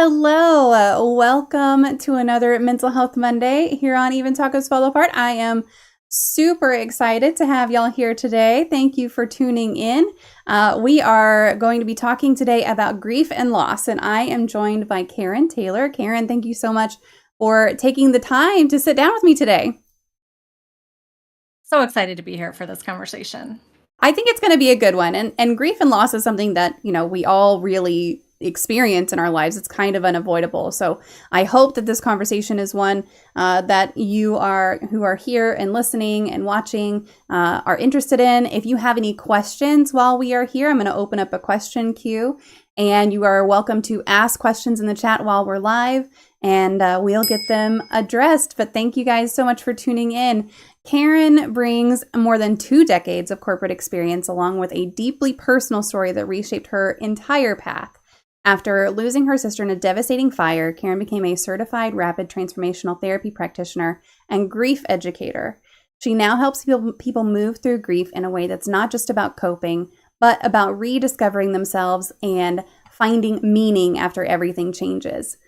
Hello, welcome to another Mental Health Monday here on Even Tacos Fall Apart. I am super excited to have y'all here today. Thank you for tuning in. We are going to be talking today about grief and loss, and I am joined by Karen Taylor. Karen, thank you so much for taking the time to sit down with me today. So excited to be here for this conversation. I think it's going to be a good one. And grief and loss is something that, we all really experience in our lives. It's kind of unavoidable. So I hope that this conversation is one that who are here and listening and watching are interested in. If you have any questions while we are here, I'm going to open up a question queue, and you are welcome to ask questions in the chat while we're live, and we'll get them addressed. But thank you guys so much for tuning in. Karen brings more than 2 decades of corporate experience, along with a deeply personal story that reshaped her entire path. After losing her sister in a devastating fire, Karen became a certified rapid transformational therapy practitioner and grief educator. She now helps people move through grief in a way that's not just about coping, but about rediscovering themselves and finding meaning after everything changes.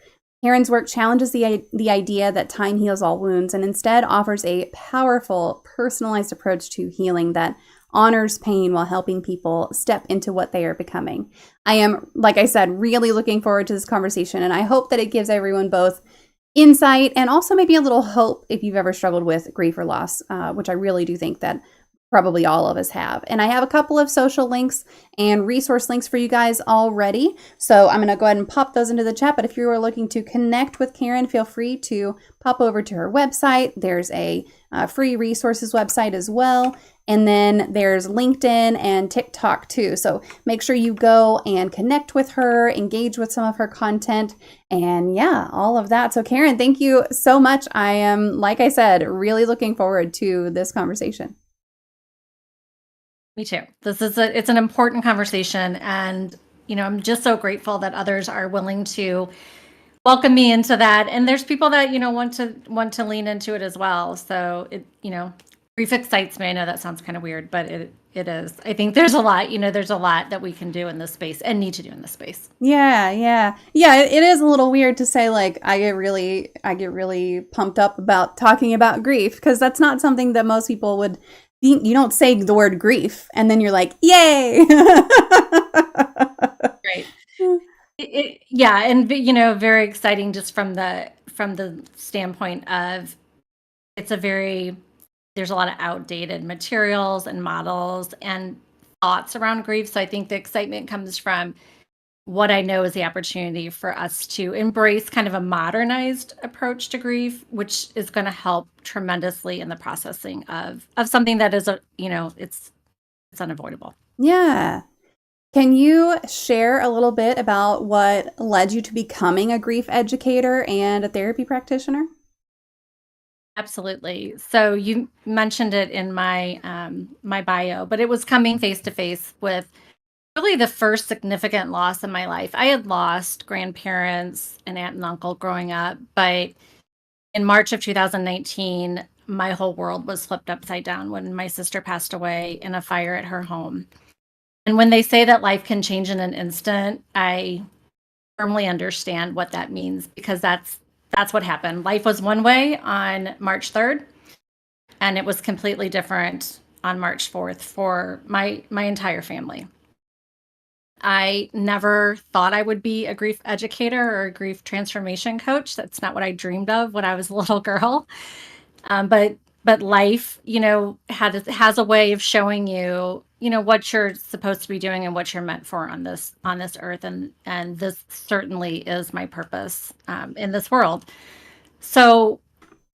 Karen's work challenges the idea that time heals all wounds and instead offers a powerful, personalized approach to healing that honors pain while helping people step into what they are becoming. I am, like I said, really looking forward to this conversation, and I hope that it gives everyone both insight and also maybe a little hope if you've ever struggled with grief or loss, which I really do think that probably all of us have. And I have a couple of social links and resource links for you guys already. So I'm going to go ahead and pop those into the chat. But if you are looking to connect with Karen, feel free to pop over to her website. There's a free resources website as well. And then there's LinkedIn and TikTok too. So make sure you go and connect with her, engage with some of her content, and yeah, all of that. So Karen, thank you so much. I am, like I said, really looking forward to this conversation. Me too. It's an important conversation, and I'm just so grateful that others are willing to welcome me into that. And there's people that want to lean into it as well. So grief excites me. I know that sounds kind of weird, but it is. I think there's a lot that we can do in this space and need to do in this space. Yeah. It is a little weird to say, like, I get really pumped up about talking about grief, because that's not something that most people would. You don't say the word grief and then you're like, yay. Right. Yeah. And, very exciting just from the standpoint of there's a lot of outdated materials and models and thoughts around grief. So I think the excitement comes from what I know is the opportunity for us to embrace kind of a modernized approach to grief, which is going to help tremendously in the processing of something that is it's unavoidable. Yeah. Can you share a little bit about what led you to becoming a grief educator and a therapy practitioner? Absolutely. So you mentioned it in my my bio, but it was coming face to face with really the first significant loss in my life. I had lost grandparents, an aunt and uncle growing up, but in March of 2019, my whole world was flipped upside down when my sister passed away in a fire at her home. And when they say that life can change in an instant, I firmly understand what that means, because that's what happened. Life was one way on March 3rd, and it was completely different on March 4th for my entire family. I never thought I would be a grief educator or a grief transformation coach. That's not what I dreamed of when I was a little girl. But life, has a way of showing you, what you're supposed to be doing and what you're meant for on this earth, and this certainly is my purpose in this world. So,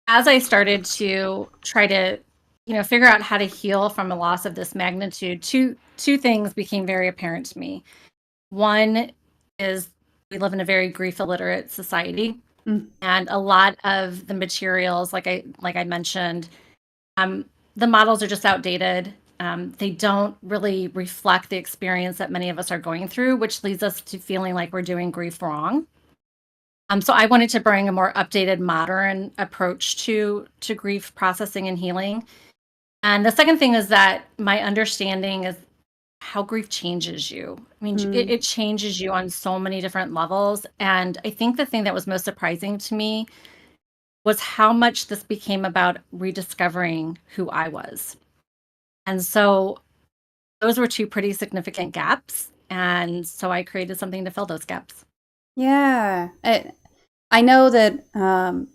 as I started to try to, figure out how to heal from a loss of this magnitude, two things became very apparent to me. One is we live in a very grief illiterate society, and a lot of the materials, like I mentioned, the models are just outdated. They don't really reflect the experience that many of us are going through, which leads us to feeling like we're doing grief wrong. So I wanted to bring a more updated, modern approach to grief processing and healing. And the second thing is that my understanding is how grief changes you. I mean, Mm. it changes you on so many different levels. And I think the thing that was most surprising to me was how much this became about rediscovering who I was. And so those were two pretty significant gaps. And so I created something to fill those gaps. Yeah. I know that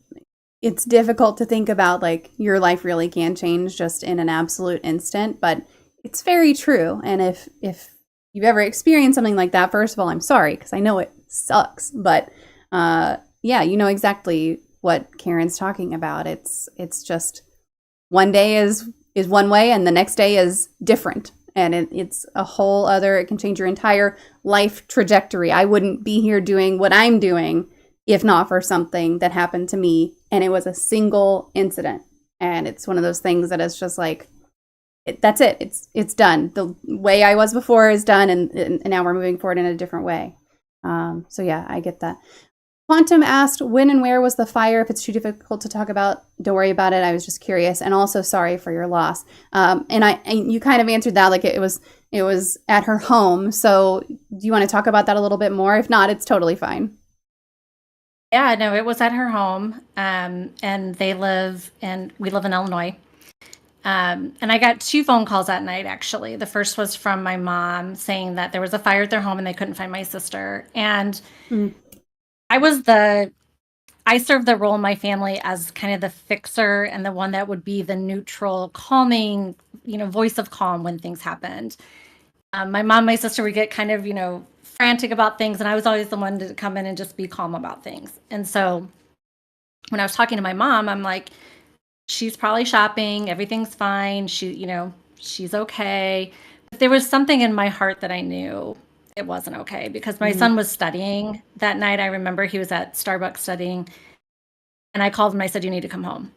it's difficult to think about like your life really can change just in an absolute instant, but it's very true. And if you've ever experienced something like that, first of all, I'm sorry because I know it sucks, but yeah, you know exactly what Karen's talking about. It's just one day is one way and the next day is different. And it's a whole other, it can change your entire life trajectory. I wouldn't be here doing what I'm doing if not for something that happened to me and it was a single incident. And it's one of those things that is just like, that's it. It's done. The way I was before is done, and now we're moving forward in a different way. So yeah, I get that. Quantum asked, when and where was the fire? If it's too difficult to talk about, don't worry about it. I was just curious, and also sorry for your loss. And you kind of answered that, like it was at her home. So do you want to talk about that a little bit more? If not, it's totally fine. Yeah, no, it was at her home. And we live in Illinois. And I got two phone calls that night, actually. The first was from my mom saying that there was a fire at their home and they couldn't find my sister. And Mm. I served the role in my family as kind of the fixer and the one that would be the neutral, calming, voice of calm when things happened. My mom, my sister would get kind of, frantic about things, and I was always the one to come in and just be calm about things. And so when I was talking to my mom, I'm like, she's probably shopping, everything's fine. She's okay. But there was something in my heart that I knew it wasn't okay because my Mm. son was studying that night. I remember he was at Starbucks studying, and I called him. I said, "You need to come home."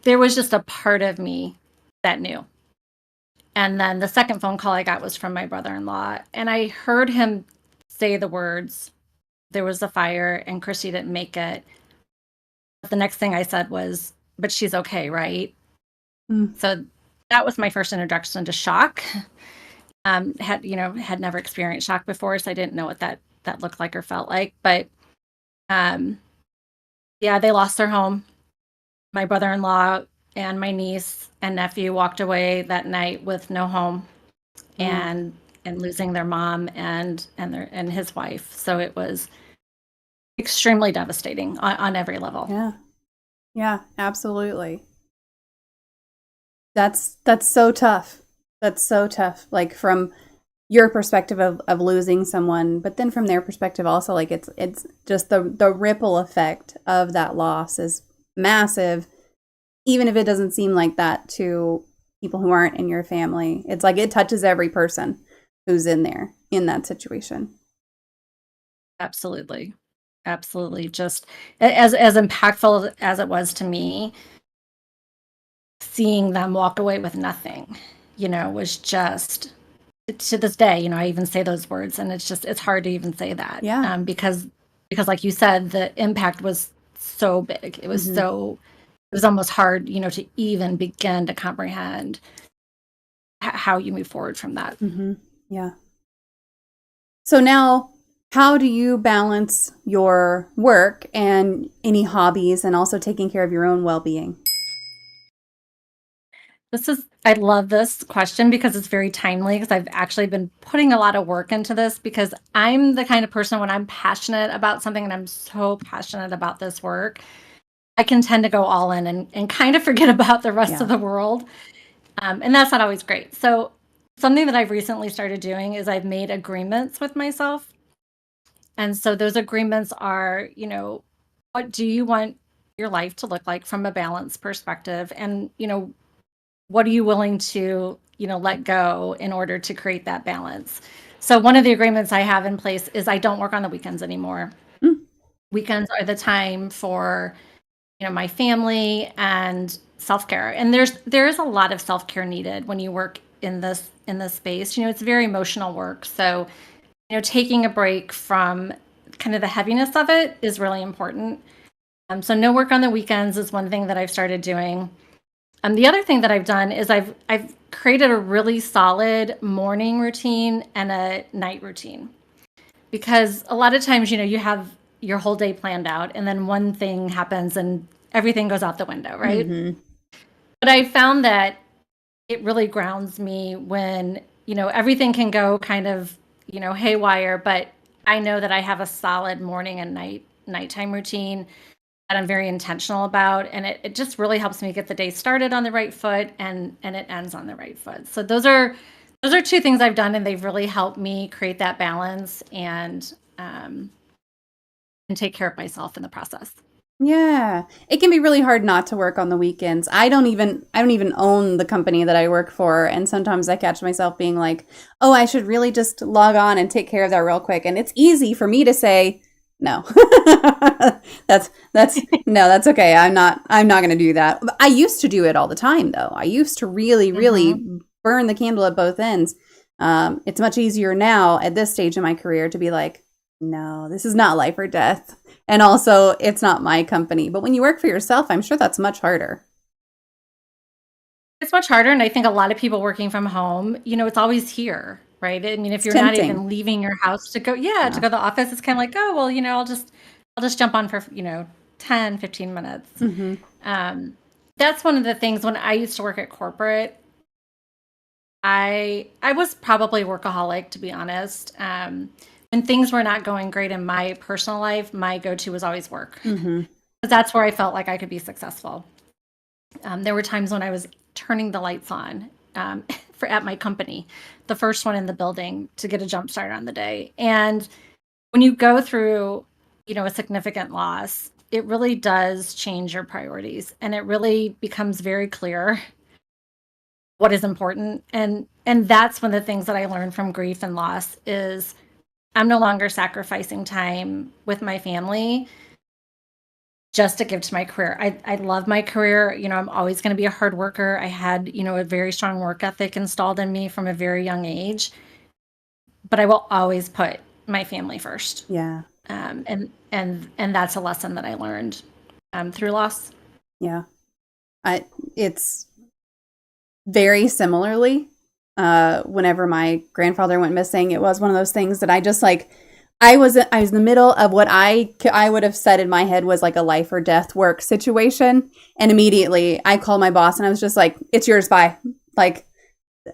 There was just a part of me that knew. And then the second phone call I got was from my brother-in-law, and I heard him say the words, "There was a fire and Christy didn't make it." But the next thing I said was, "But she's okay, right?" Mm. So that was my first introduction to shock. Had never experienced shock before, so I didn't know what that looked like or felt like. But um, yeah, they lost their home. My brother-in-law and my niece and nephew walked away that night with no home Oh, and losing their mom and his wife. So it was extremely devastating on every level. yeah. Yeah, absolutely. That's so tough. That's so tough. Like from your perspective of losing someone, but then from their perspective also, like it's just the ripple effect of that loss is massive, even if it doesn't seem like that to people who aren't in your family. It's like it touches every person who's in there in that situation. Absolutely. Absolutely. Just as impactful as it was to me, seeing them walk away with nothing, was just to this day, I even say those words and it's hard to even say that. Yeah. Because like you said, the impact was so big. Hmm. It was almost hard, to even begin to comprehend how you move forward from that. Hmm. Yeah. So now, how do you balance your work and any hobbies and also taking care of your own well-being? I love this question because it's very timely because I've actually been putting a lot of work into this because I'm the kind of person when I'm passionate about something and I'm so passionate about this work, I can tend to go all in and kind of forget about the rest of Yeah. the world. And that's not always great. So something that I've recently started doing is I've made agreements with myself. And so those agreements are, what do you want your life to look like from a balance perspective? And, what are you willing to, let go in order to create that balance? So one of the agreements I have in place is I don't work on the weekends anymore. Mm. Weekends are the time for, my family and self-care. And there is a lot of self-care needed when you work in this space. It's very emotional work. So, taking a break from kind of the heaviness of it is really important. So no work on the weekends is one thing that I've started doing. The other thing that I've done is I've created a really solid morning routine and a night routine, because a lot of times, you have your whole day planned out and then one thing happens and everything goes out the window, right? Mm-hmm. But I found that it really grounds me when, everything can go kind of, haywire, but I know that I have a solid morning and nighttime routine that I'm very intentional about. And it just really helps me get the day started on the right foot and it ends on the right foot. So those are two things I've done, and they've really helped me create that balance and take care of myself in the process. Yeah. It can be really hard not to work on the weekends. I don't even own the company that I work for, and sometimes I catch myself being like, "Oh, I should really just log on and take care of that real quick." And it's easy for me to say, "No." that's no, that's okay. I'm not going to do that. I used to do it all the time though. I used to really really burn the candle at both ends. It's much easier now at this stage in my career to be like, "No, this is not life or death." And also, it's not my company. But when you work for yourself, I'm sure that's much harder. It's much harder, and I think a lot of people working from home, it's always here, right? I mean, if It's you're not tempting. even leaving your house to go, yeah, to Yeah. go to the office, it's kind of like, oh, well, I'll just jump on for, 10, 15 minutes. Hmm. Um, that's one of the things when I used to work at corporate, I was probably workaholic, to be honest. When things were not going great in my personal life, my go-to was always work. Hmm. 'Cause that's where I felt like I could be successful. There were times when I was turning the lights on at my company, the first one in the building, to get a jump start on the day. And when you go through, a significant loss, it really does change your priorities, and it really becomes very clear what is important. And that's one of the things that I learned from grief and loss is I'm no longer sacrificing time with my family just to give to my career. I love my career. I'm always going to be a hard worker. I had, a very strong work ethic installed in me from a very young age, but I will always put my family first. Yeah. And that's a lesson that I learned through loss. Yeah. It's very similarly. Whenever my grandfather went missing, it was one of those things that I just like. I was in the middle of what I would have said in my head was like a life or death work situation, and immediately I called my boss and I was just like, "It's yours, bye." Like,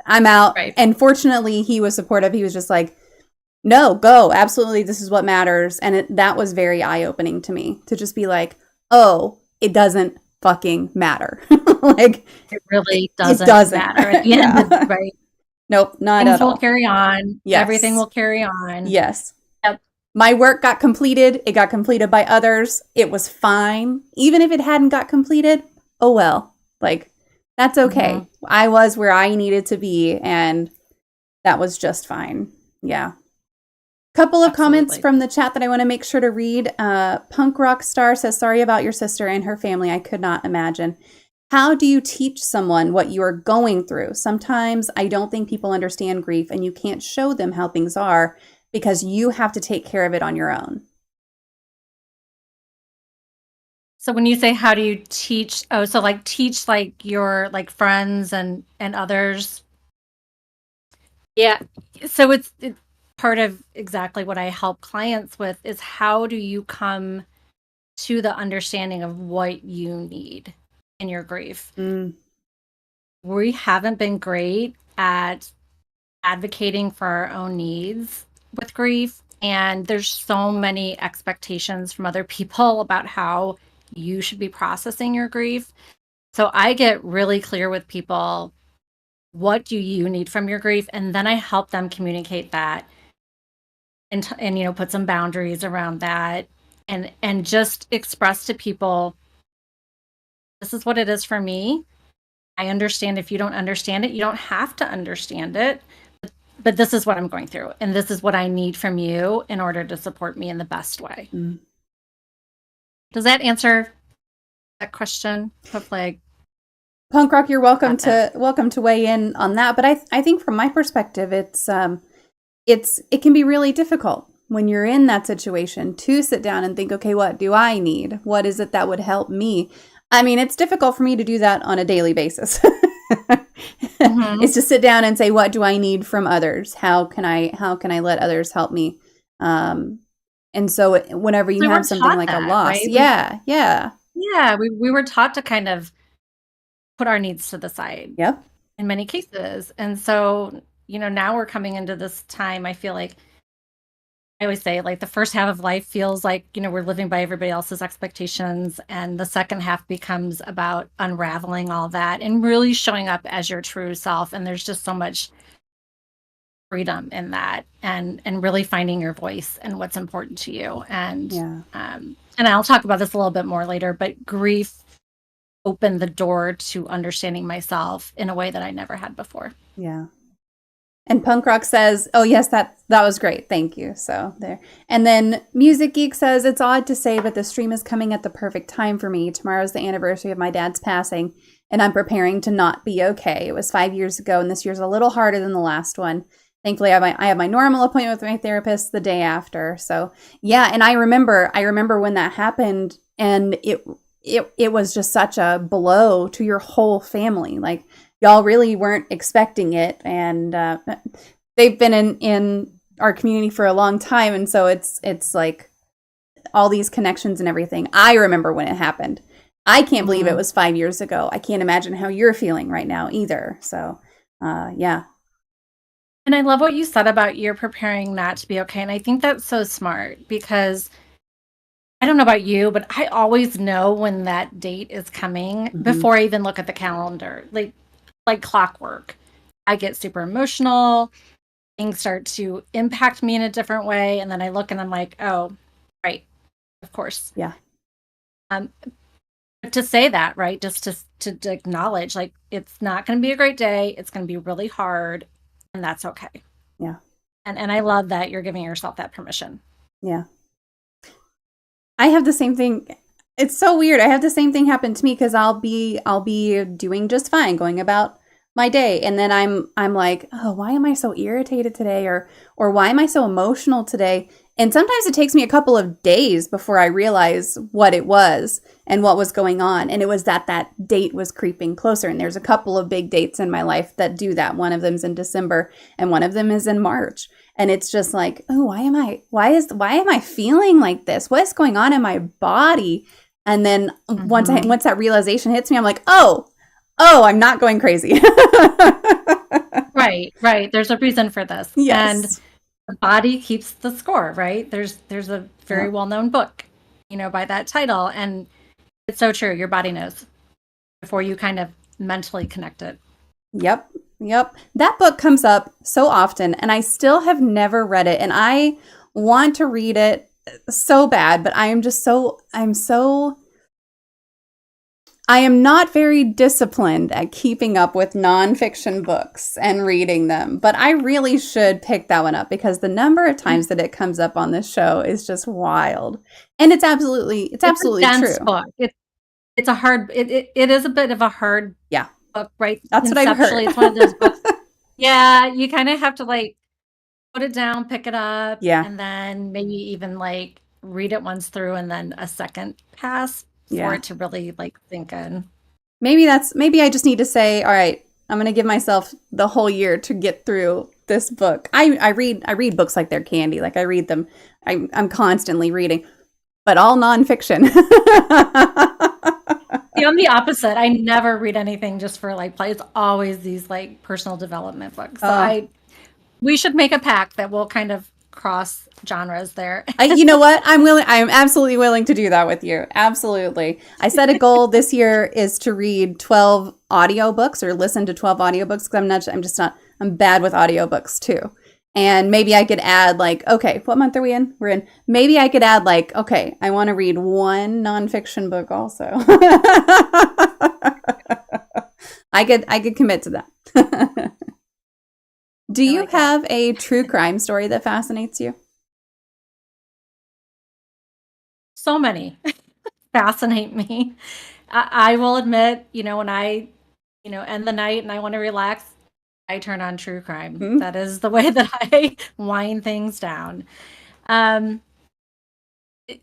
I'm out. Right. And fortunately, he was supportive. He was just like, "No, go. Absolutely, this is what matters." And that was very eye opening to me to just be like, "Oh, it doesn't fucking matter." Like, It really it doesn't doesn't. matter at the end Yeah. of right. Nope, not Things at will all. carry on. Everything Yes. will carry on. Yes. Yep. My work got completed. It got completed by others. It was fine. Even if it hadn't got completed, oh well. Like, that's okay. I was where I needed to be, and that was just fine. Yeah. Couple of comments Absolutely. from the chat that I want to make sure to read. Punk Rock Star says, "Sorry about your sister and her family. I could not imagine. How do you teach someone what you are going through? Sometimes I don't think people understand grief, and you can't show them how things are because you have to take care of it on your own." So when you say how do you teach, so like teach like your like friends and others. Yeah. So it's part of exactly what I help clients with is how do you come to the understanding of what you need in your grief. Mm. We haven't been great at advocating for our own needs with grief, and there's so many expectations from other people about how you should be processing your grief. So I get really clear with people, what do you need from your grief? And then I help them communicate that and put some boundaries around that and just express to people, this is what it is for me. I understand if you don't understand it, you don't have to understand it, but this is what I'm going through, and this is what I need from you in order to support me in the best way. Mm. Does that answer that question? Hopefully. Punk Rock, you're welcome to weigh in on that. But I think from my perspective, it can be really difficult when you're in that situation to sit down and think, okay, what do I need? What is it that would help me? I mean, it's difficult for me to do that on a daily basis. Hmm. Is to sit down and say, what do I need from others? How can I let others help me? Um, and so whenever you We have weren't something taught like a that, loss, right? yeah, yeah, We were taught to kind of put our needs to the side yep, in many cases. And so, now we're coming into this time. I feel like I always say, like, the first half of life feels like, we're living by everybody else's expectations. And the second half becomes about unraveling all that and really showing up as your true self. And there's just so much freedom in that, and really finding your voice and what's important to you. yeah, And I'll talk about this a little bit more later, but grief opened the door to understanding myself in a way that I never had before. yeah. And Punk Rock says, "Oh yes, that was great, thank you." So there. And then Music Geek says, "It's odd to say, but the stream is coming at the perfect time for me. Tomorrow's the anniversary of my dad's passing, and I'm preparing to not be okay. It was 5 years ago, and this year's a little harder than the last one. Thankfully, I have my normal appointment with my therapist the day after. So yeah, and I remember when that happened, and it was just such a blow to your whole family. Like y'all really weren't expecting it, and they've been in our community for a long time, and so it's like all these connections and everything. I remember when it happened. I can't believe it Mhm. was 5 years ago. I can't imagine how you're feeling right now either. So, yeah, And I love what you said about you're preparing not to be okay. And I think that's so smart because I don't know about you, but I always know when that date is coming hmm before I even look at the calendar, like clockwork. I get super emotional. Things start to impact me in a different way, and then I look and I'm like, oh, right, of course. yeah, Um, but to say that, right, just to acknowledge, like, it's not going to be a great day. It's going to be really hard, and that's okay. yeah, And I love that you're giving yourself that permission. yeah. I have the same thing. It's so weird. I have the same thing happen to me because I'll be doing just fine, going about my day, and then I'm like, oh, why am I so irritated today, or why am I so emotional today? And sometimes it takes me a couple of days before I realize what it was and what was going on. And it was that date was creeping closer. And there's a couple of big dates in my life that do that. One of them's in December, and one of them is in March. And it's just like, oh, why am I feeling like this? What's going on in my body? And then Mhm. once that realization hits me, I'm like, oh, I'm not going crazy. Right, right. There's a reason for this, and Yes. the body keeps the score. Right? There's a very Yep. well known book, by that title, and it's so true. Your body knows before you kind of mentally connect it. Yep. Yep. That book comes up so often, and I still have never read it, and I want to read it so bad, but I am not very disciplined at keeping up with nonfiction books and reading them, but I really should pick that one up because the number of times that it comes up on this show is just wild. And it's It's a absolutely dense true. book. It's a hard. It is a bit of a hard Yeah. book, right? That's what I've Conceptually, heard. it's one of those books. Yeah, you kind of have to like put it down, pick it up, Yeah. and then maybe even like read it once through and then a second pass for Yeah. it to really like sink in. Maybe I just need to say, all right, I'm going to give myself the whole year to get through this book. I read books like they're candy. Like I read them. I'm constantly reading, but all nonfiction. See, I'm the opposite. I never read anything just for like play. It's always these like personal development books. So uh, we should make a pact that we'll kind of cross genres there. you know what? I am absolutely willing to do that with you. Absolutely. I set a goal this year is to read 12 audiobooks or listen to 12 audiobooks because I'm bad with audiobooks too. And maybe I could add like, okay, what month are we in? We're in. Maybe I could add like, okay, I want to read one nonfiction book also. I could commit to that. Do I you like that. have a true crime story that fascinates you? So many fascinate me. I will admit, when I, end the night and I want to relax, I turn on true crime. Hmm? That is the way that I wind things down. Um,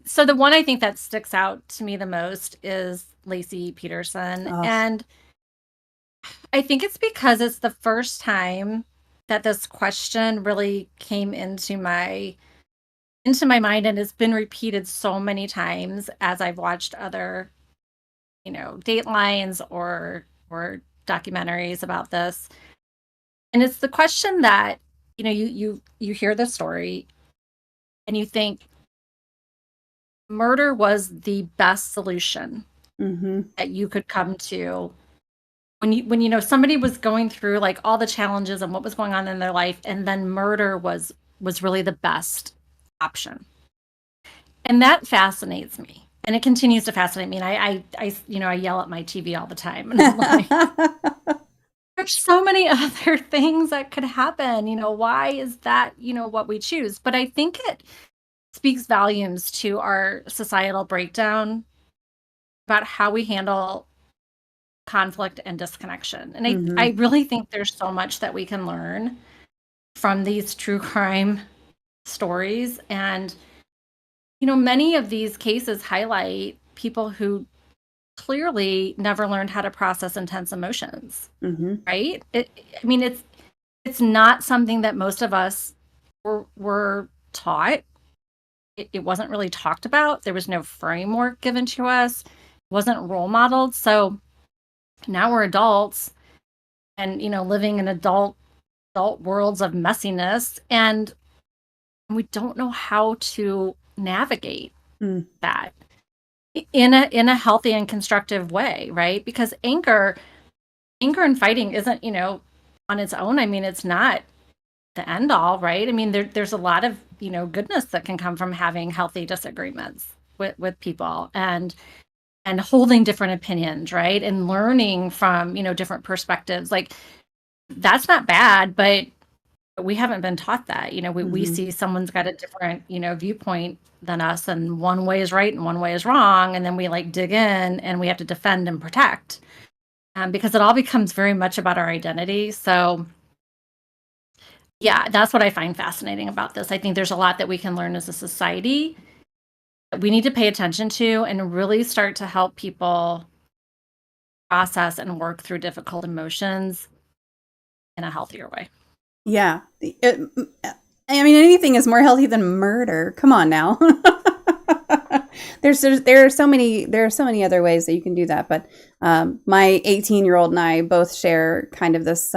So the one I think that sticks out to me the most is Lacey Peterson. Oh. And I think it's because it's the first time that this question really came into my mind, and it's been repeated so many times as I've watched other, Datelines or documentaries about this. And it's the question that, you hear the story and you think murder was the best solution that you could come to when somebody was going through like all the challenges and what was going on in their life, and then murder was really the best option. And that fascinates me. And it continues to fascinate me. And I yell at my TV all the time. And I'm like, there's so many other things that could happen. Why is that, what we choose? But I think it speaks volumes to our societal breakdown about how we handle conflict and disconnection. And I really think there's so much that we can learn from these true crime stories. And, many of these cases highlight people who clearly never learned how to process intense emotions, right? It's not something that most of us were taught. It wasn't really talked about. There was no framework given to us. It wasn't role modeled. So now we're adults and, living in adult worlds of messiness, and we don't know how to navigate that in a healthy and constructive way, right? Because anger and fighting isn't, on its own. It's not the end all, right? There's a lot of, goodness that can come from having healthy disagreements with people and holding different opinions, right? And learning from, different perspectives. Like, that's not bad, but we haven't been taught that. We see someone's got a different, viewpoint than us, and one way is right and one way is wrong. And then we like dig in and we have to defend and protect, because it all becomes very much about our identity. So yeah, that's what I find fascinating about this. I think there's a lot that we can learn as a society that we need to pay attention to and really start to help people process and work through difficult emotions in a healthier way. Yeah. Anything is more healthy than murder. Come on now. There are so many other ways that you can do that. But my 18-year-old and I both share kind of this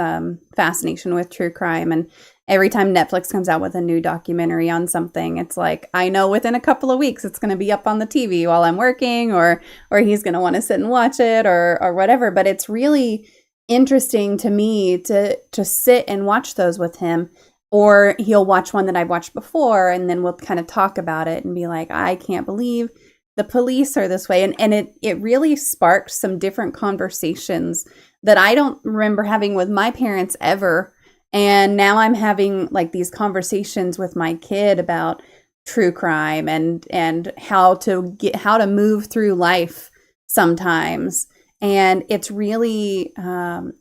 fascination with true crime. And every time Netflix comes out with a new documentary on something, it's like, I know within a couple of weeks it's going to be up on the TV while I'm working, or he's going to want to sit and watch it or whatever. But it's really interesting to me to sit and watch those with him, or he'll watch one that I've watched before, and then we'll kind of talk about it and be like, I can't believe the police are this way. And it really sparked some different conversations that I don't remember having with my parents ever. And now I'm having like these conversations with my kid about true crime and how to move through life sometimes. And it's really kind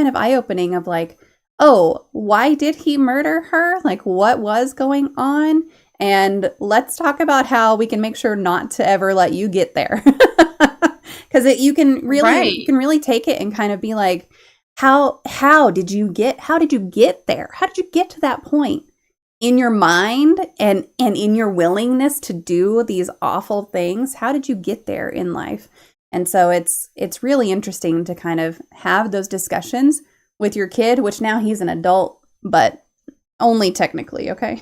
of eye-opening of like, oh, why did he murder her? Like, what was going on? And let's talk about how we can make sure not to ever let you get there. Because you can really take it and kind of be like, how did you get there? How did you get to that point in your mind and in your willingness to do these awful things? How did you get there in life? And so it's really interesting to kind of have those discussions with your kid, which now he's an adult, but only technically, okay?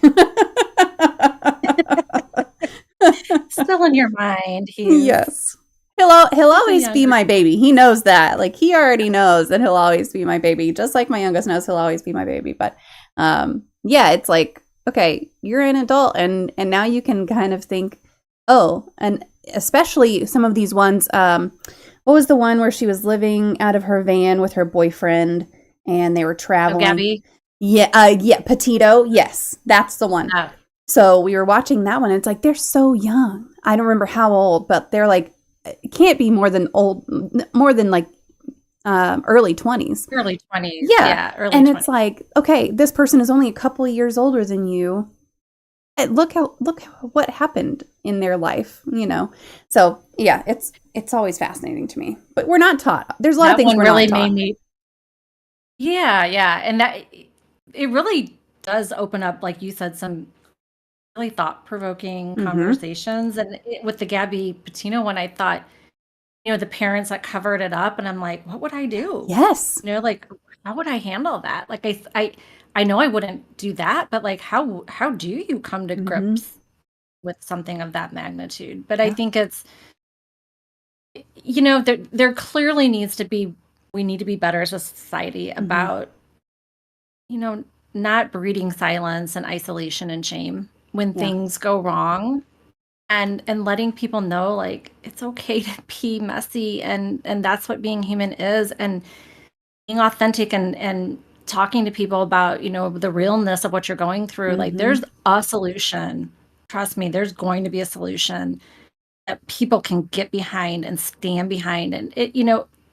Still in your mind. Yes. He'll always be my baby. He knows that. Like, he already knows that he'll always be my baby, just like my youngest knows he'll always be my baby. But yeah, it's like, okay, you're an adult, and now you can kind of think, oh, and especially some of these ones. What was the one where she was living out of her van with her boyfriend and they were traveling? Oh, Gabby? Yeah, Petito. Yes, that's the one. Oh. So we were watching that one, and it's like, they're so young. I don't remember how old, but they're like, it can't be more than like early 20s. Early 20s. Yeah, early and 20s. It's like, okay, this person is only a couple of years older than you. And look what happened. in their life, So yeah, it's always fascinating to me. But we're not taught. There's a lot of That things one we're really not made taught. me, yeah. And that it really does open up, like you said, some really thought-provoking Mm-hmm. conversations. And with the Gabby Patino one, I thought, the parents that covered it up, and I'm like, what would I do? Yes. Like, how would I handle that? Like, I know I wouldn't do that, but like, how do you come to Mm-hmm. grips with something of that magnitude? But I Yeah. think it's, there clearly needs to be, we need to be better as a society Mm-hmm. about, you know, not breeding silence and isolation and shame when Yeah. things go wrong, and letting people know, like, it's okay to be messy, and that's what being human is, and being authentic, and talking to people about, the realness of what you're going through. Like, Mm-hmm. there's a solution. Trust me, there's going to be a solution that people can get behind and stand behind. And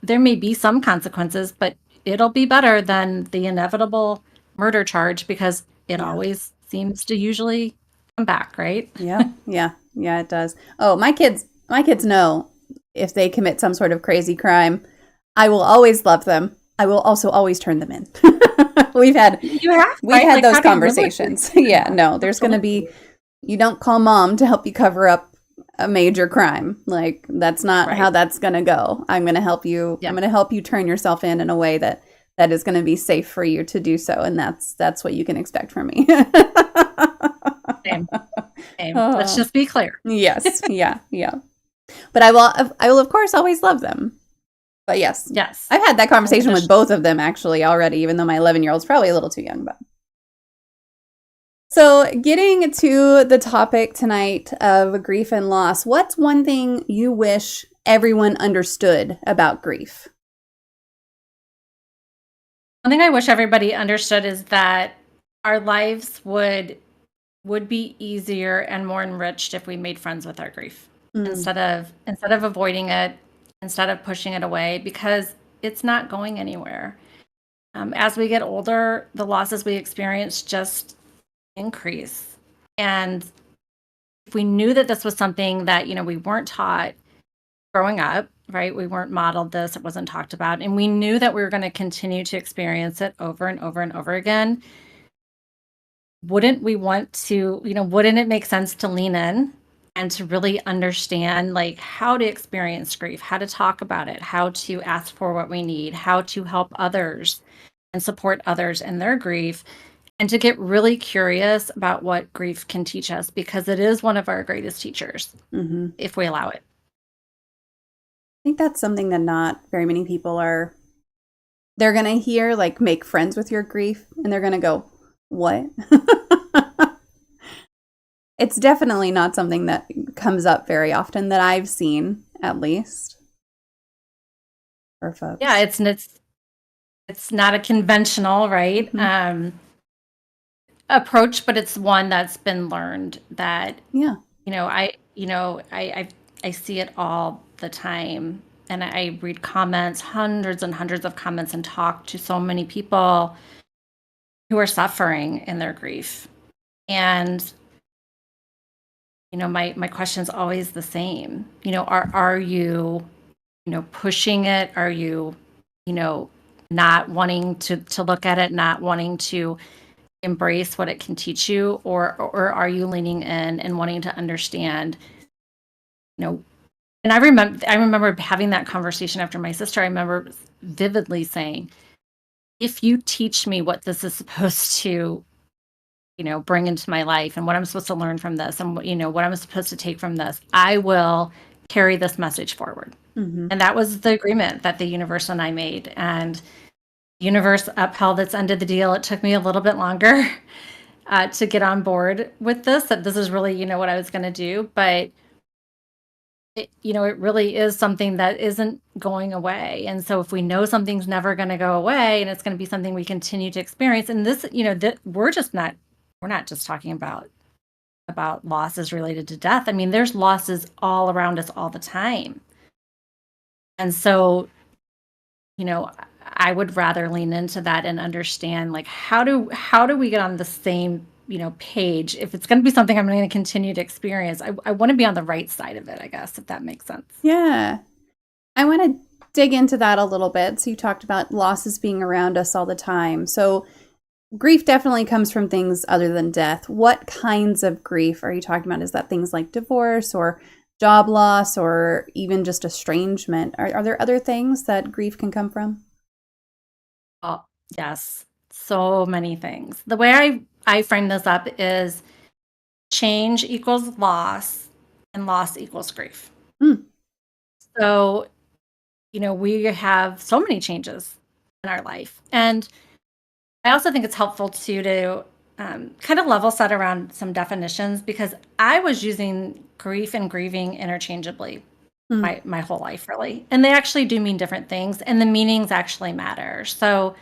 there may be some consequences, but it'll be better than the inevitable murder charge, because it Yeah. always seems to usually come back, right? Yeah. Yeah. Yeah, it does. Oh, my kids know if they commit some sort of crazy crime, I will always love them. I will also always turn them in. we've had You have, we've right? had Like, those how do you really conversations. Yeah, that? no, there's going to be Absolutely. you don't call mom to help you cover up a major crime. Like that's not how Right. that's going to go. I'm going to help you. I'm Yep. going to help you turn yourself in a way that is going to be safe for you to do so, and that's what you can expect from me. Same. Same. Let's Oh, just be clear. yes. Yeah. Yeah. But I will of course always love them. But yes, Yes. I've had that conversation with Unconditional. both of them actually already, even though my 11-year-old's probably a little too young. But so, getting to the topic tonight of grief and loss, what's one thing you wish everyone understood about grief? One thing I wish everybody understood is that our lives would be easier and more enriched if we made friends with our grief, Mm, instead of avoiding it, instead of pushing it away, because it's not going anywhere. As we get older, the losses we experience just increase. And if we knew that this was something that, we weren't taught growing up, right? We weren't modeled this, it wasn't talked about, and we knew that we were going to continue to experience it over and over and over again. Wouldn't we want to, wouldn't it make sense to lean in and to really understand, like, how to experience grief, how to talk about it, how to ask for what we need, how to help others and support others in their grief, and to get really curious about what grief can teach us, because it is one of our greatest teachers hmm if we allow it. I think that's something that not very many people are. They're going to hear, like, make friends with your grief, and they're going to go, what? It's definitely not something that comes up very often that I've seen, at least, for Yeah, folks. it's not a conventional, right, Hmm. approach, but it's one that's been learned, that, Yeah. I see it all the time, and I read comments, hundreds and hundreds of comments, and talk to so many people who are suffering in their grief. And, my question is always the same. Are you, pushing it? Are you, you know, not wanting to look at it, not wanting to embrace what it can teach you, or are you leaning in and wanting to understand, you know and I remember having that conversation after my sister. I remember vividly saying, if you teach me what this is supposed to, bring into my life, and what I'm supposed to learn from this, and what I'm supposed to take from this, I will carry this message forward. Hmm. And that was the agreement that the universe and I made. And the universe upheld its end of the deal. It took me a little bit longer to get on board with this, that this is really, what I was going to do. But it really is something that isn't going away. And so if we know something's never going to go away, and it's going to be something we continue to experience, and this, that we're not just talking about losses related to death. I mean, there's losses all around us all the time. And so, you know, I would rather lean into that and understand, like, how do we get on the same page, if it's going to be something I'm going to continue to experience, I want to be on the right side of it, I guess, if that makes sense. Yeah. I want to dig into that a little bit. So you talked about losses being around us all the time. So grief definitely comes from things other than death. What kinds of grief are you talking about? Is that things like divorce or job loss or even just estrangement? Are there other things that grief can come from? Oh, yes. So many things. The way I frame this up is change equals loss and loss equals grief. Mm, So, we have so many changes in our life. And I also think it's helpful to kind of level set around some definitions because I was using grief and grieving interchangeably mm, my whole life, really. And they actually do mean different things, and the meanings actually matter. So,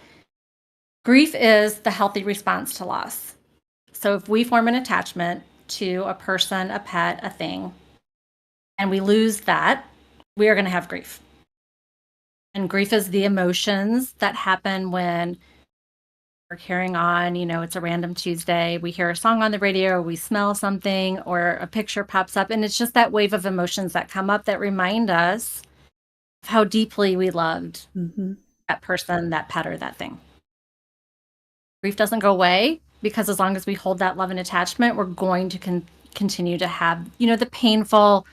grief is the healthy response to loss. So, if we form an attachment to a person, a pet, a thing, and we lose that, we are going to have grief. And grief is the emotions that happen when we're carrying on. It's a random Tuesday. We hear a song on the radio, or we smell something, or a picture pops up. And it's just that wave of emotions that come up that remind us of how deeply we loved hmm that person, that pet, or that thing. Grief doesn't go away because as long as we hold that love and attachment, we're going to continue to have, the painful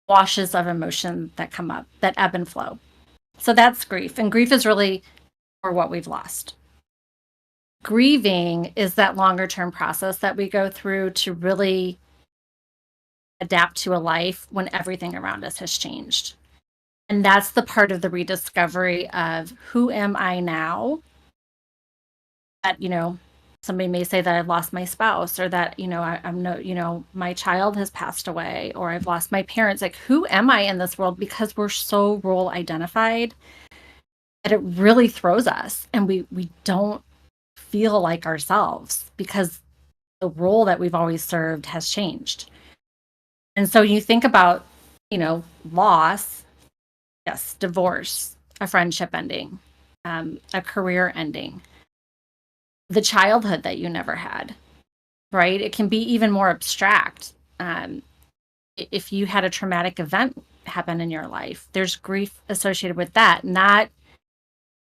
washes of emotion that come up, that ebb and flow. So that's grief. And grief is really for what we've lost. Grieving is that longer term process that we go through to really adapt to a life when everything around us has changed. And that's the part of the rediscovery of who am I now? That, somebody may say that I've lost my spouse or that, I'm no, my child has passed away or I've lost my parents. Like, who am I in this world? Because we're so role identified that it really throws us and we don't feel like ourselves because the role that we've always served has changed. And so you think about, loss, yes, divorce, a friendship ending, a career ending, the childhood that you never had, right? It can be even more abstract. If you had a traumatic event happen in your life, there's grief associated with that. Not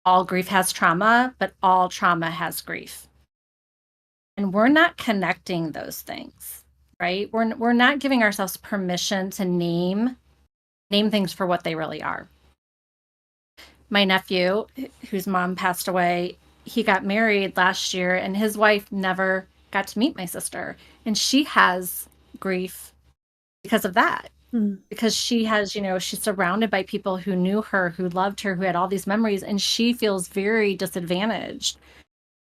all grief has trauma, but all trauma has grief. And we're not connecting those things, right? We're not giving ourselves permission to name things for what they really are. My nephew, whose mom passed away, he got married last year and his wife never got to meet my sister. And she has grief because of that. mm. Because she has, she's surrounded by people who knew her, who loved her, who had all these memories, and she feels very disadvantaged.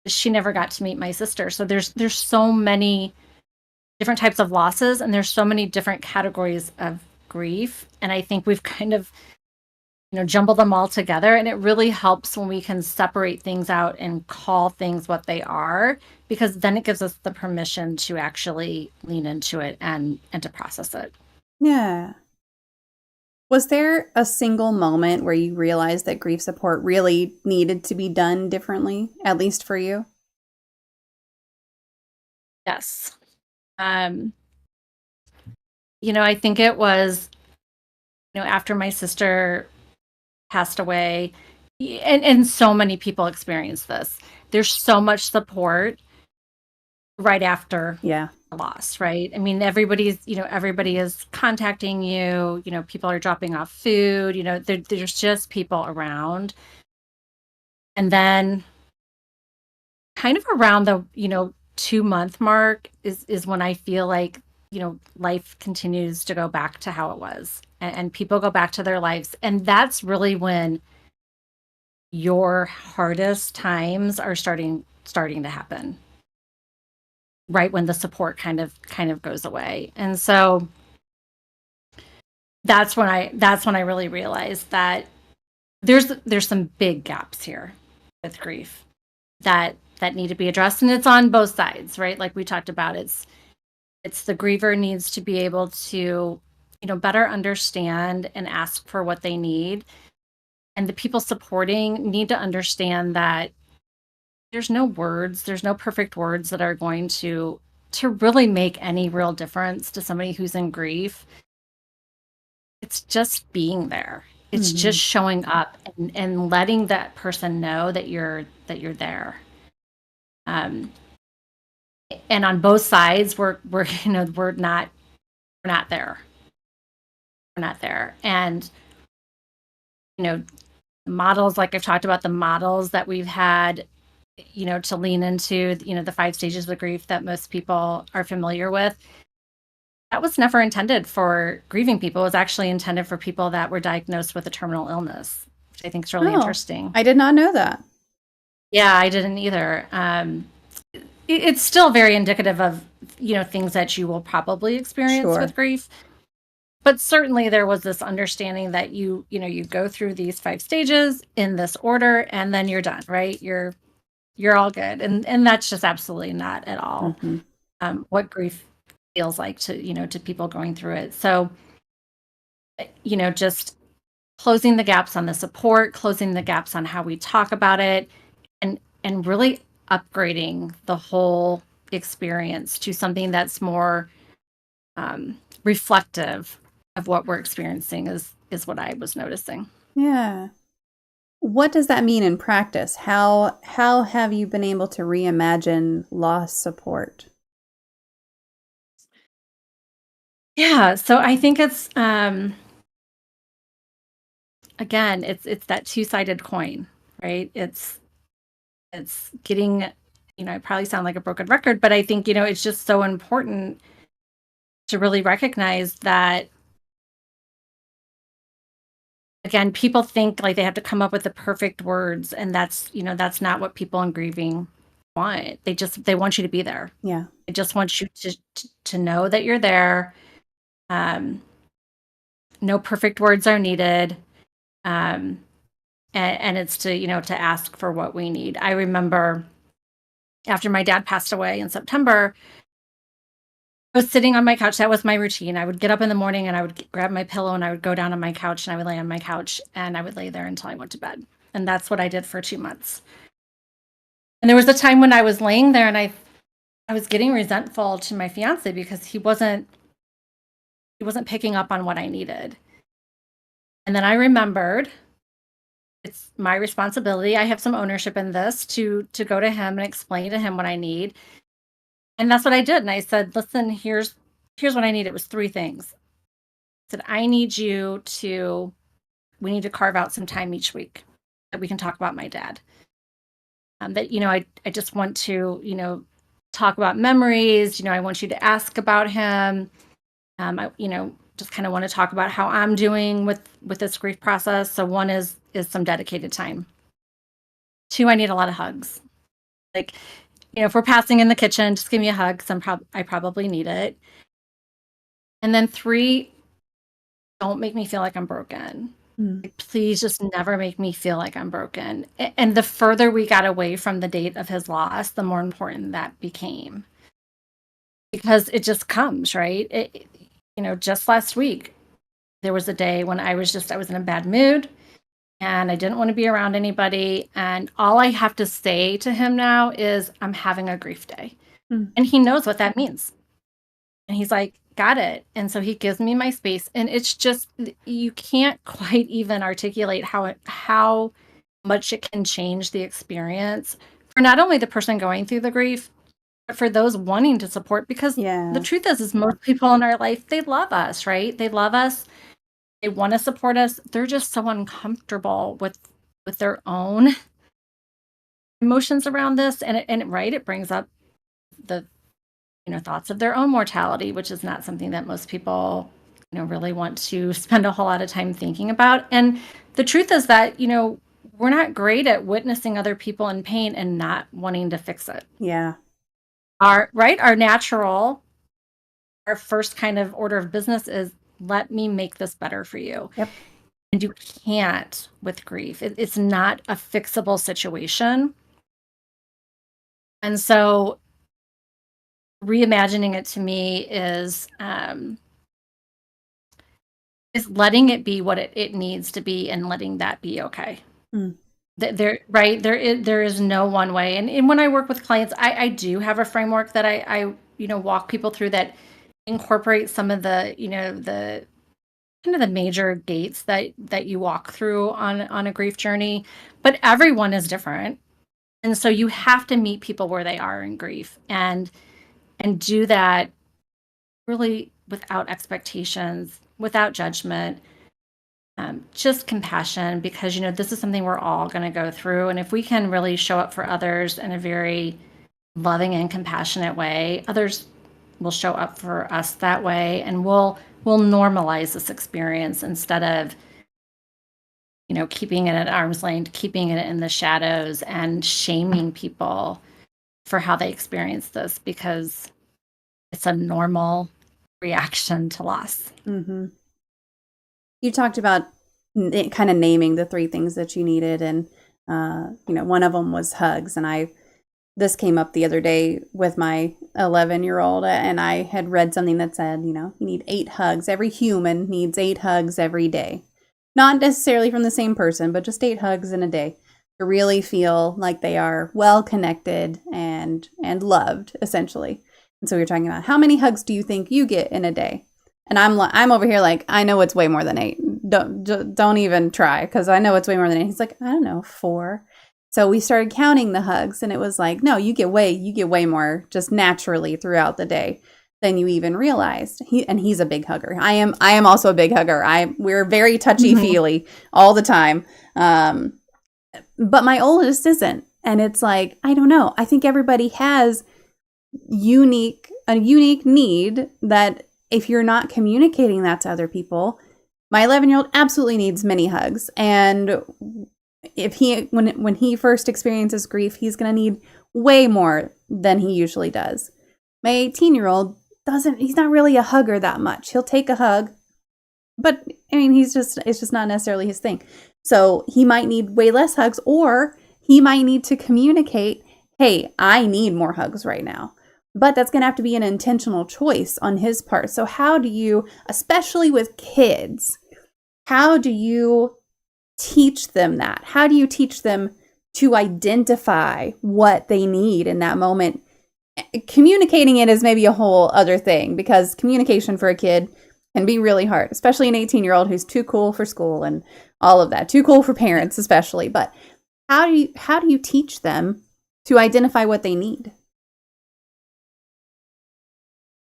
She never got to meet my sister. So there's so many different types of losses and there's so many different categories of grief. And I think we've kind of, jumble them all together. And it really helps when we can separate things out and call things what they are, because then it gives us the permission to actually lean into it and to process it. Yeah. Was there a single moment where you realized that grief support really needed to be done differently, at least for you? Yes. I think it was, after my sister passed away, and so many people experience this. There's so much support right after Yeah. the loss, right? I mean, everybody is contacting you, people are dropping off food, there's just people around. And then kind of around the, 2-month mark is when I feel like, life continues to go back to how it was and people go back to their lives. And that's really when your hardest times are starting to happen, right when the support kind of goes away. And so that's when I really realized that there's some big gaps here with grief that need to be addressed, and it's on both sides, right? Like we talked about, it's the griever needs to be able to, better understand and ask for what they need, and the people supporting need to understand that there's no perfect words that are going to to really make any real difference to somebody who's in grief, it's just being there. It's just showing up and letting that person know that you're there. And on both sides, we're we're not there. We're not there. And models, like I've talked about, the models that we've had, to lean into, the 5 stages of grief that most people are familiar with. That was never intended for grieving people. It was actually intended for people that were diagnosed with a terminal illness, which I think is really interesting. I did not know that. Yeah, I didn't either. It's still very indicative of, things that you will probably experience with grief. But certainly there was this understanding that you go through these 5 stages in this order and then you're done, right? You're all good. And that's just absolutely not at all what grief feels like to people going through it. So, just closing the gaps on the support, closing the gaps on how we talk about it, and really upgrading the whole experience to something that's more reflective of what we're experiencing is what I was noticing. Yeah. What does that mean in practice? How have you been able to reimagine loss support? Yeah, so I think it's again, it's that two-sided coin, right? It's getting, I probably sound like a broken record, but I think, it's just so important to really recognize that, again, people think like they have to come up with the perfect words, and that's not what people in grieving want. They want you to be there. Yeah. They just want you to know that you're there. No perfect words are needed. And it's to ask for what we need. I remember after my dad passed away in September, I was sitting on my couch. That was my routine. I would get up in the morning and I would grab my pillow and I would go down on my couch and I would lay on my couch and I would lay there until I went to bed. And that's what I did for 2 months. And there was a time when I was laying there and I was getting resentful to my fiance because he wasn't picking up on what I needed. And then I remembered it's my responsibility. I have some ownership in this to go to him and explain to him what I need. And that's what I did. And I said, listen, here's what I need. It was 3 things. I said, we need to carve out some time each week that we can talk about my dad. I just want to, talk about memories. I want you to ask about him. I just kind of want to talk about how I'm doing with this grief process. So 1 is some dedicated time. 2, I need a lot of hugs. Like, if we're passing in the kitchen, just give me a hug because I probably need it. And then 3, don't make me feel like I'm broken. Like, please just never make me feel like I'm broken. And the further we got away from the date of his loss, the more important that became. Because it just comes, right? Just last week, there was a day when I was in a bad mood and I didn't want to be around anybody. And all I have to say to him now is, I'm having a grief day. And he knows what that means. And he's like, got it. And so he gives me my space. And it's just, you can't quite even articulate how much it can change the experience for not only the person going through the grief, but for those wanting to support. Because the truth is most people in our life, they love us, right? They love us. They want to support us. They're just so uncomfortable with their own emotions around this. And it brings up the thoughts of their own mortality, which is not something that most people, really want to spend a whole lot of time thinking about. And the truth is that, we're not great at witnessing other people in pain and not wanting to fix it. Yeah. Our first kind of order of business is, let me make this better for you. Yep. And you can't with grief. It's not a fixable situation. And so reimagining it to me is letting it be what it needs to be and letting that be okay. There is no one way. And when I work with clients, I do have a framework that I walk people through that incorporate some of the, the kind of the major gates that you walk through on a grief journey, but everyone is different. And so you have to meet people where they are in grief and do that really without expectations, without judgment, just compassion, because this is something we're all going to go through. And if we can really show up for others in a very loving and compassionate way, others will show up for us that way, and we'll normalize this experience instead of keeping it at arm's length, keeping it in the shadows, and shaming people for how they experience this, because it's a normal reaction to loss. Mm-hmm. You talked about kind of naming the 3 things that you needed, and one of them was hugs. And this came up the other day with my 11-year-old, and I had read something that said, you need 8 hugs. Every human needs 8 hugs every day. Not necessarily from the same person, but just 8 hugs in a day to really feel like they are well connected and loved, essentially. And so we were talking about, how many hugs do you think you get in a day? And I'm over here like, I know it's way more than 8. Don't even try, because I know it's way more than 8. He's like, I don't know, 4. So we started counting the hugs, and it was like, no, you get way more just naturally throughout the day than you even realized. He's a big hugger. I am also a big hugger. We're very touchy-feely all the time. But my oldest isn't. And it's like, I don't know. I think everybody has a unique need that if you're not communicating that to other people, my 11-year-old absolutely needs many hugs. And if when he first experiences grief, he's going to need way more than he usually does. My 18-year-old he's not really a hugger that much. He'll take a hug, but I mean, it's just not necessarily his thing. So he might need way less hugs, or he might need to communicate, hey, I need more hugs right now. But that's going to have to be an intentional choice on his part. So how do you, especially with kids, how do you teach them that? How do you teach them to identify what they need in that moment? Communicating it is maybe a whole other thing, because communication for a kid can be really hard, especially an 18-year-old who's too cool for school and all of that, too cool for parents especially. But how do you teach them to identify what they need?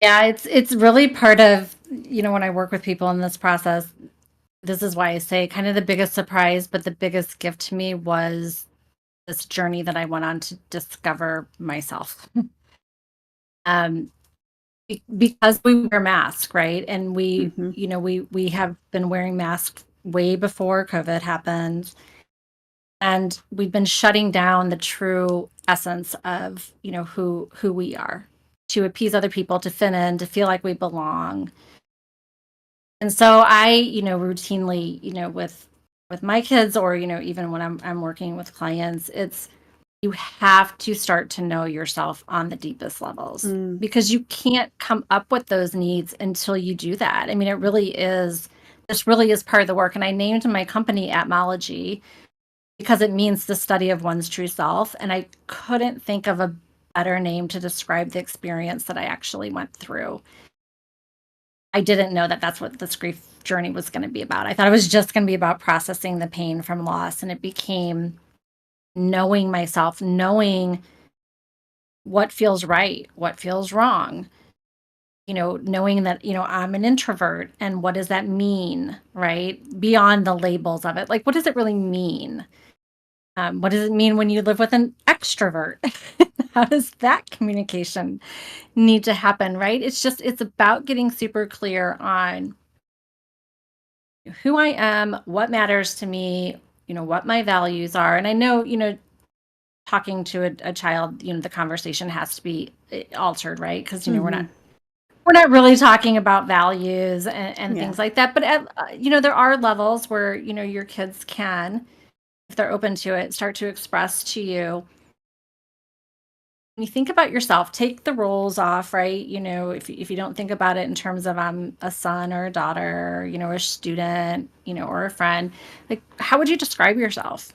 Yeah, it's really part of, when I work with people in this process, this is why I say kind of the biggest surprise, but the biggest gift to me was this journey that I went on to discover myself. Because we wear masks, right? And we, we have been wearing masks way before COVID happened. And we've been shutting down the true essence of, who we are, to appease other people, to fit in, to feel like we belong. And so I, routinely, with my kids, or, even when I'm working with clients, you have to start to know yourself on the deepest levels, because you can't come up with those needs until you do that. I mean, this really is part of the work. And I named my company Atmology because it means the study of one's true self. And I couldn't think of a better name to describe the experience that I actually went through. I didn't know that that's what this grief journey was going to be about. I thought it was just going to be about processing the pain from loss. And it became knowing myself, knowing what feels right, what feels wrong, knowing that, I'm an introvert, and what does that mean, right? Beyond the labels of it. Like, what does it really mean? What does it mean when you live with an extrovert? How does that communication need to happen, right? It's about getting super clear on who I am, what matters to me, what my values are. And I know, talking to a child, the conversation has to be altered, right? Because, we're not really talking about values and things like that. But, there are levels where, your kids can, if they're open to it, start to express to you. When you think about yourself, take the roles off, right? If you don't think about it in terms of I'm a son or a daughter, or a student, or a friend, like, how would you describe yourself?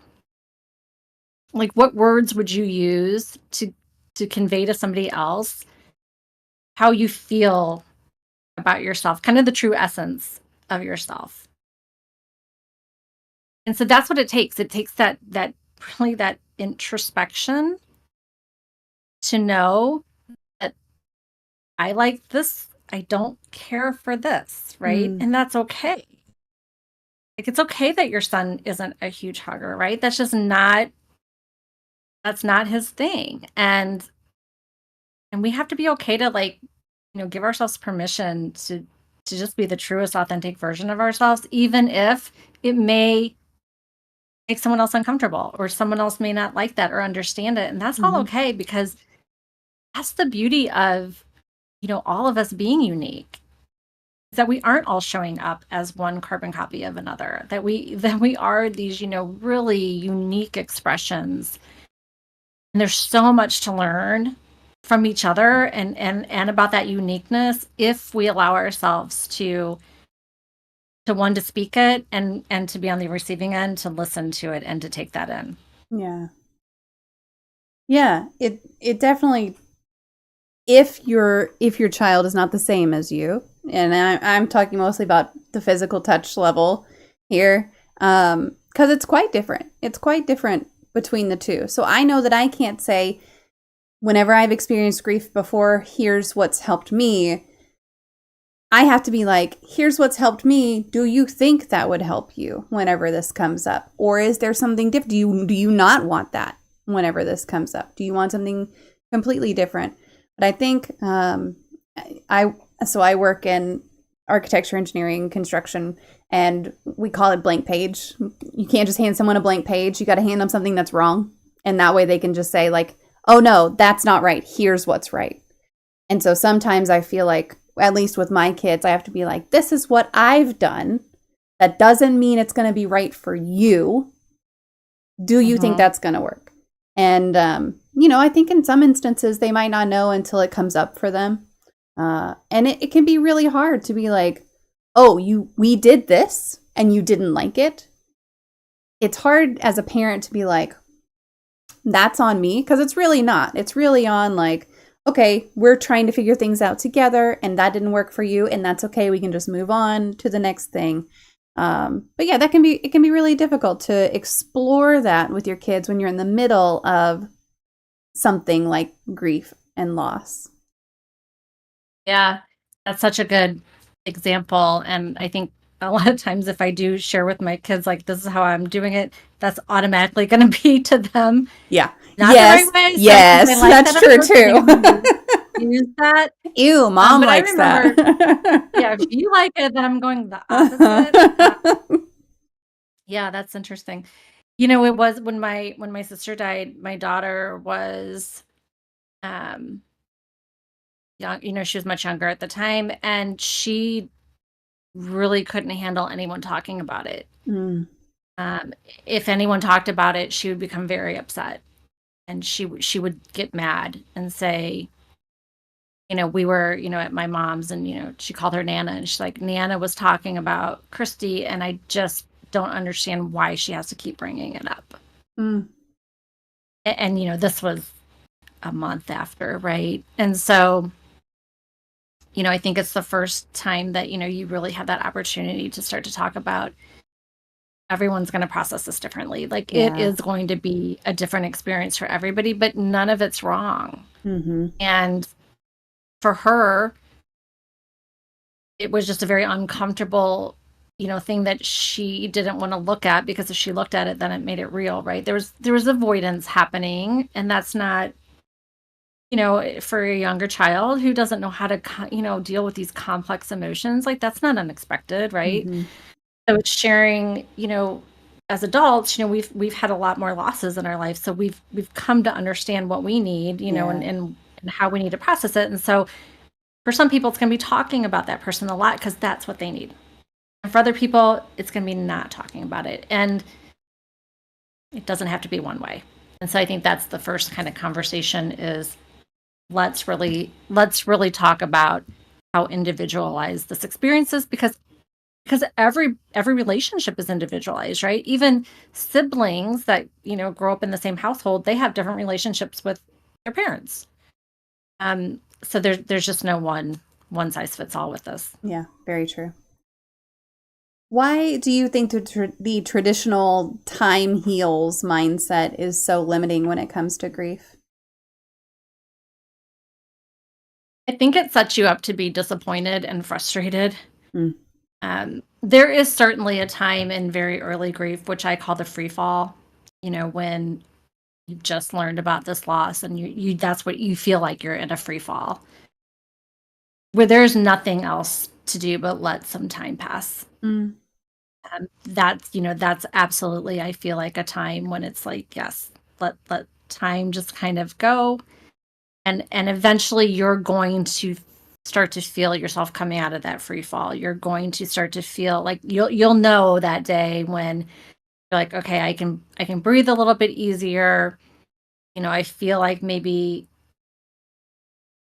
Like, what words would you use to convey to somebody else how you feel about yourself, kind of the true essence of yourself. And so that's what it takes. It takes that really that introspection to know that I like this, I don't care for this, right? Mm. And that's okay. Like, it's okay that your son isn't a huge hugger, right? That's not his thing. And we have to be okay to, like, give ourselves permission to just be the truest, authentic version of ourselves, even if it may make someone else uncomfortable or someone else may not like that or understand it. And that's all Mhm. okay, because that's the beauty of, all of us being unique. Is that we aren't all showing up as one carbon copy of another, that we are these, really unique expressions. And there's so much to learn from each other and about that uniqueness if we allow ourselves to speak it and to be on the receiving end, to listen to it and to take that in. Yeah. Yeah, it definitely, if your child is not the same as you, and I'm talking mostly about the physical touch level here, because it's quite different. It's quite different between the two. So I know that I can't say, whenever I've experienced grief before, here's what's helped me. I have to be like, here's what's helped me. Do you think that would help you whenever this comes up? Or is there something different? Do you not want that whenever this comes up? Do you want something completely different? But I think I work in architecture, engineering, construction, and we call it blank page. You can't just hand someone a blank page. You got to hand them something that's wrong. And that way they can just say, like, oh no, that's not right. Here's what's right. And so sometimes I feel like, at least with my kids, I have to be like, this is what I've done. That doesn't mean it's going to be right for you. Do you think that's going to work? And, I think in some instances they might not know until it comes up for them. And it can be really hard to be like, oh, we did this and you didn't like it. It's hard as a parent to be like, that's on me, because it's really not. It's really on, like, okay, we're trying to figure things out together and that didn't work for you, and that's okay. We can just move on to the next thing. But yeah, it can be really difficult to explore that with your kids when you're in the middle of something like grief and loss. Yeah, that's such a good example. And I think a lot of times if I do share with my kids, like, this is how I'm doing it, that's automatically going to be to them Yeah. not Yes. the right way. Yes. So like That's that true approach, too. use that. Ew, mom But I likes remember, that. yeah, if you like it, then I'm going the opposite. Yeah, that's interesting. It was when my sister died, my daughter was um young, she was much younger at the time, and she really couldn't handle anyone talking about it. Mm. Um, if anyone talked about it, she would become very upset, and she would get mad and say, we were, at my mom's, and she called her Nana, and she's like, Nana was talking about Christy, and I just don't understand why she has to keep bringing it up. Mm. And this was a month after, right? And so, I think it's the first time that you really have that opportunity to start to talk about, everyone's going to process this differently. Like, Yeah. it is going to be a different experience for everybody, but none of it's wrong. Mm-hmm. And for her, it was just a very uncomfortable, thing that she didn't want to look at, because if she looked at it, then it made it real, right? There was avoidance happening, and that's not, for a younger child who doesn't know how to, deal with these complex emotions, like, that's not unexpected, right? Mm-hmm. So it's sharing, as adults, we've had a lot more losses in our life, so we've come to understand what we need, Yeah. and how we need to process it. And so for some people, it's going to be talking about that person a lot because that's what they need. And for other people, it's going to be not talking about it. And it doesn't have to be one way. And so I think that's the first kind of conversation is, let's really talk about how individualized this experience is, because every relationship is individualized, right? Even siblings that, grow up in the same household, they have different relationships with their parents. So there's just no one size fits all with this. Yeah, very true. Why do you think the traditional time heals mindset is so limiting when it comes to grief? I think it sets you up to be disappointed and frustrated. Mm, There is certainly a time in very early grief, which I call the free fall, when you just learned about this loss and you that's what you feel like, you're in a free fall where there's nothing else to do but let some time pass. mm, That's absolutely, I feel like, a time when it's like, yes, let time just kind of go, and eventually you're going to start to feel yourself coming out of that free fall. You're going to start to feel like you'll know that day when you're like, okay, I can breathe a little bit easier. I feel like maybe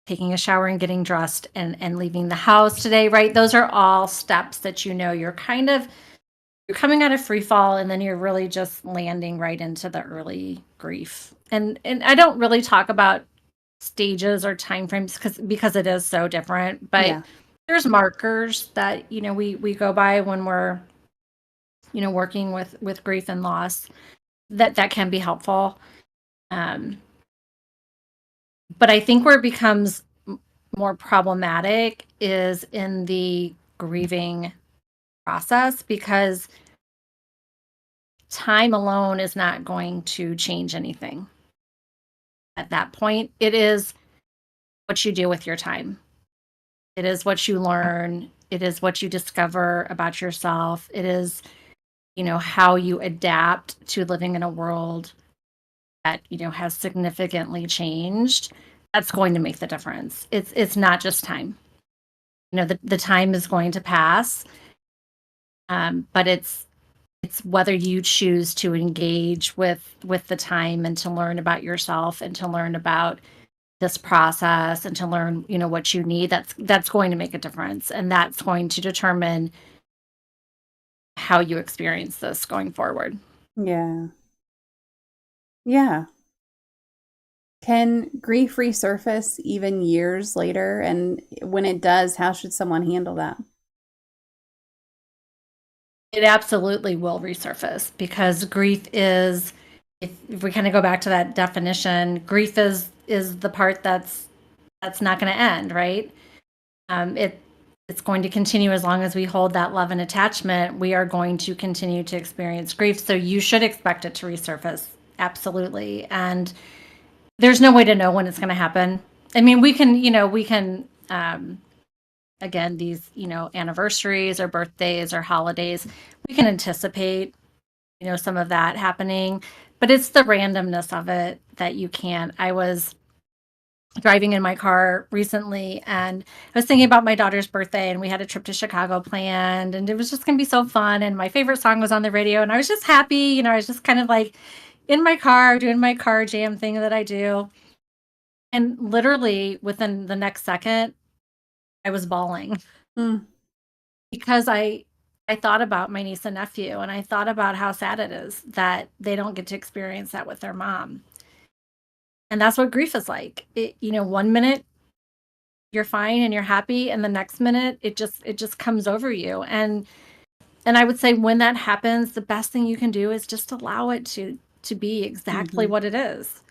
taking a shower and getting dressed and leaving the house today, right? Those are all steps that you're coming out of free fall, and then you're really just landing right into the early grief. And I don't really talk about stages or time frames because it is so different, but yeah. there's markers that we go by when we're working with grief and loss that can be helpful. Um, but I think where it becomes more problematic is in the grieving process, because time alone is not going to change anything at that point. It is what you do with your time. It is what you learn. It is what you discover about yourself. It is, how you adapt to living in a world that, has significantly changed. That's going to make the difference. It's not just time. The time is going to pass, but it's whether you choose to engage with the time and to learn about yourself and to learn about this process and to learn what you need. That's going to make a difference, and that's going to determine how you experience this going forward. Yeah. Yeah. Can grief resurface even years later? And when it does, how should someone handle that? It absolutely will resurface, because grief is, if we kind of go back to that definition, grief is the part that's not going to end, right? It's going to continue as long as we hold that love and attachment. We are going to continue to experience grief, so you should expect it to resurface, absolutely. And there's no way to know when it's going to happen. I mean, we can again, these anniversaries or birthdays or holidays, we can anticipate some of that happening, but it's the randomness of it that you can't. I was driving in my car recently, and I was thinking about my daughter's birthday, and we had a trip to Chicago planned, and it was just going to be so fun, and my favorite song was on the radio, and I was just happy. I was just kind of like in my car doing my car jam thing that I do, and literally within the next second I was bawling Mm, because I thought about my niece and nephew, and I thought about how sad it is that they don't get to experience that with their mom. And that's what grief is like. One minute you're fine and you're happy, and the next minute it just comes over you. And I would say when that happens, the best thing you can do is just allow it to be exactly hmm what it is.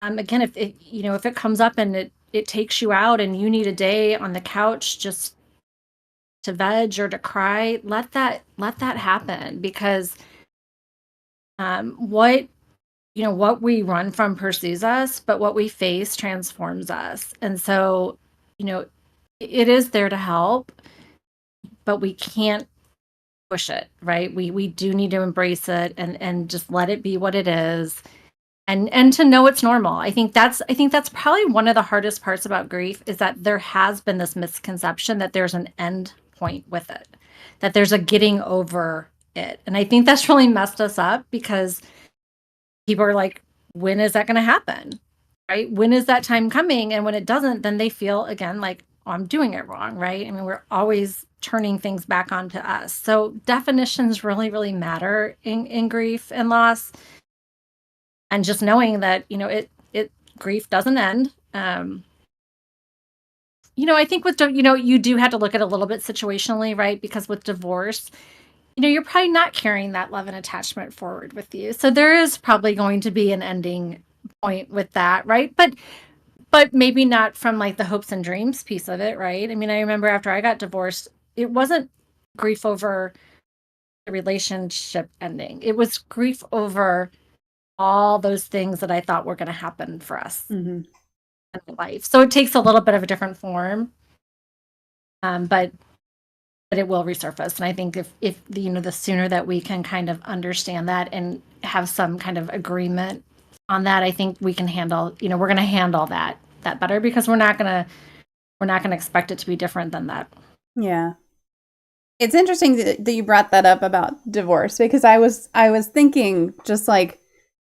Again, if it comes up and it takes you out and you need a day on the couch just to veg or to cry, let that happen, because what we run from pursues us, but what we face transforms us. And so, you know, it is there to help, but we can't push it, right? We do need to embrace it and just let it be what it is. And to know it's normal. I think that's probably one of the hardest parts about grief, is that there has been this misconception that there's an end point with it, that there's a getting over it. And I think that's really messed us up, because people are like, when is that going to happen? Right? When is that time coming? And when it doesn't, then they feel again like, oh, I'm doing it wrong, right? I mean, we're always turning things back onto us. So definitions really, really matter in grief and loss. And just knowing that, it grief doesn't end. I think with, you do have to look at it a little bit situationally, right? Because with divorce, you're probably not carrying that love and attachment forward with you. So there is probably going to be an ending point with that, right? But maybe not from like the hopes and dreams piece of it, right? I mean, I remember after I got divorced, it wasn't grief over the relationship ending. It was grief over all those things that I thought were going to happen for us Mm-hmm. in life. So it takes a little bit of a different form, but it will resurface. And I think if the sooner that we can kind of understand that and have some kind of agreement on that, I think we can handle, we're going to handle that better, because we're not going to expect it to be different than that. Yeah. It's interesting that you brought that up about divorce, because I was thinking, just like,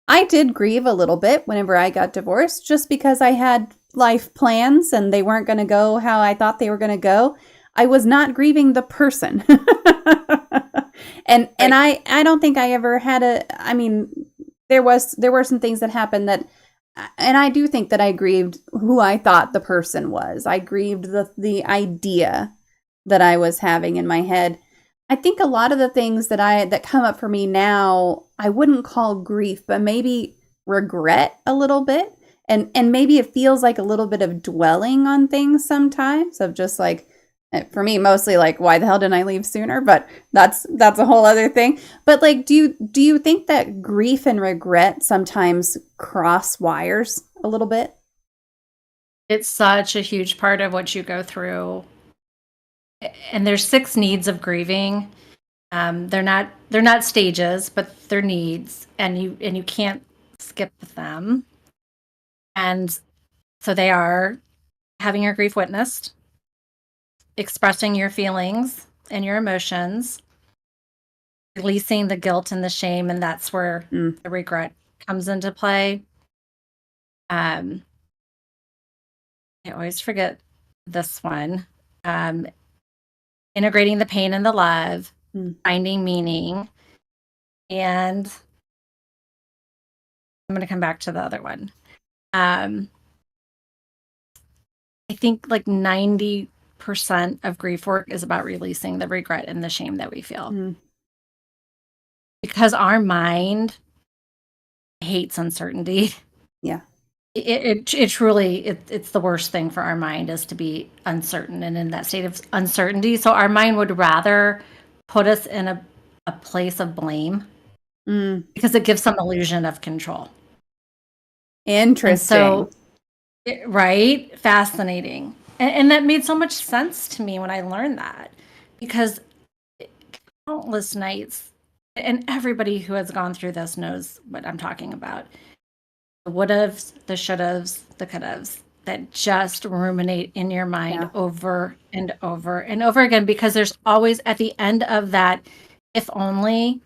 I did grieve a little bit whenever I got divorced, just because I had life plans and they weren't going to go how I thought they were going to go. I was not grieving the person. And I don't think I ever had I mean, there were some things that happened that, and I do think that I grieved who I thought the person was. I grieved the idea that I was having in my head. I think a lot of the things that come up for me now, I wouldn't call grief, but maybe regret a little bit. And maybe it feels like a little bit of dwelling on things sometimes, of just like, for me, mostly like, why the hell didn't I leave sooner? But that's a whole other thing. But like, do you think that grief and regret sometimes cross wires a little bit? It's such a huge part of what you go through. And there's 6 needs of grieving. They're not stages, but they're needs, and you can't skip them. And so they are having your grief witnessed, expressing your feelings and your emotions, releasing the guilt and the shame, and that's where the regret comes into play. I always forget this one. Integrating the pain and the love, finding meaning, and I'm going to come back to the other one. I think like 90% of grief work is about releasing the regret and the shame that we feel. Because our mind hates uncertainty. Yeah. It truly, it's the worst thing for our mind, is to be uncertain and in that state of uncertainty. So our mind would rather put us in a place of blame, because it gives some illusion of control. Interesting. And so, right? Fascinating. And that made so much sense to me when I learned that, because countless nights, and everybody who has gone through this knows what I'm talking about. The would-haves, the should-haves, the could-haves that just ruminate in your mind over and over and over again, because there's always, at the end of that, if only,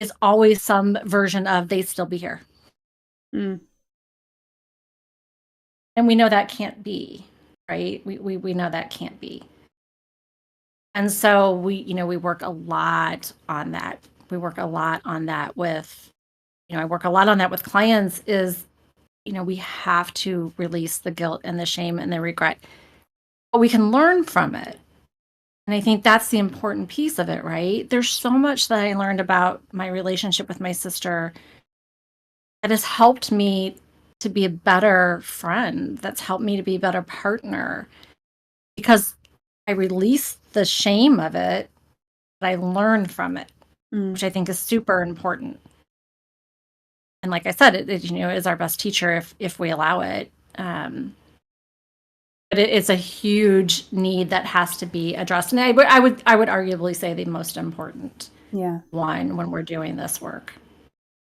is always some version of they'd still be here. And we know that can't be, right? We know that can't be. And so we work a lot on that. We work a lot on that with, I work a lot on that with clients, is, we have to release the guilt and the shame and the regret, but we can learn from it. And I think that's the important piece of it, right? There's so much that I learned about my relationship with my sister that has helped me to be a better friend, that's helped me to be a better partner, because I released the shame of it, but I learned from it, which I think is super important. And like I said, it is our best teacher if we allow it. But it's a huge need that has to be addressed, and I would arguably say the most important one when we're doing this work.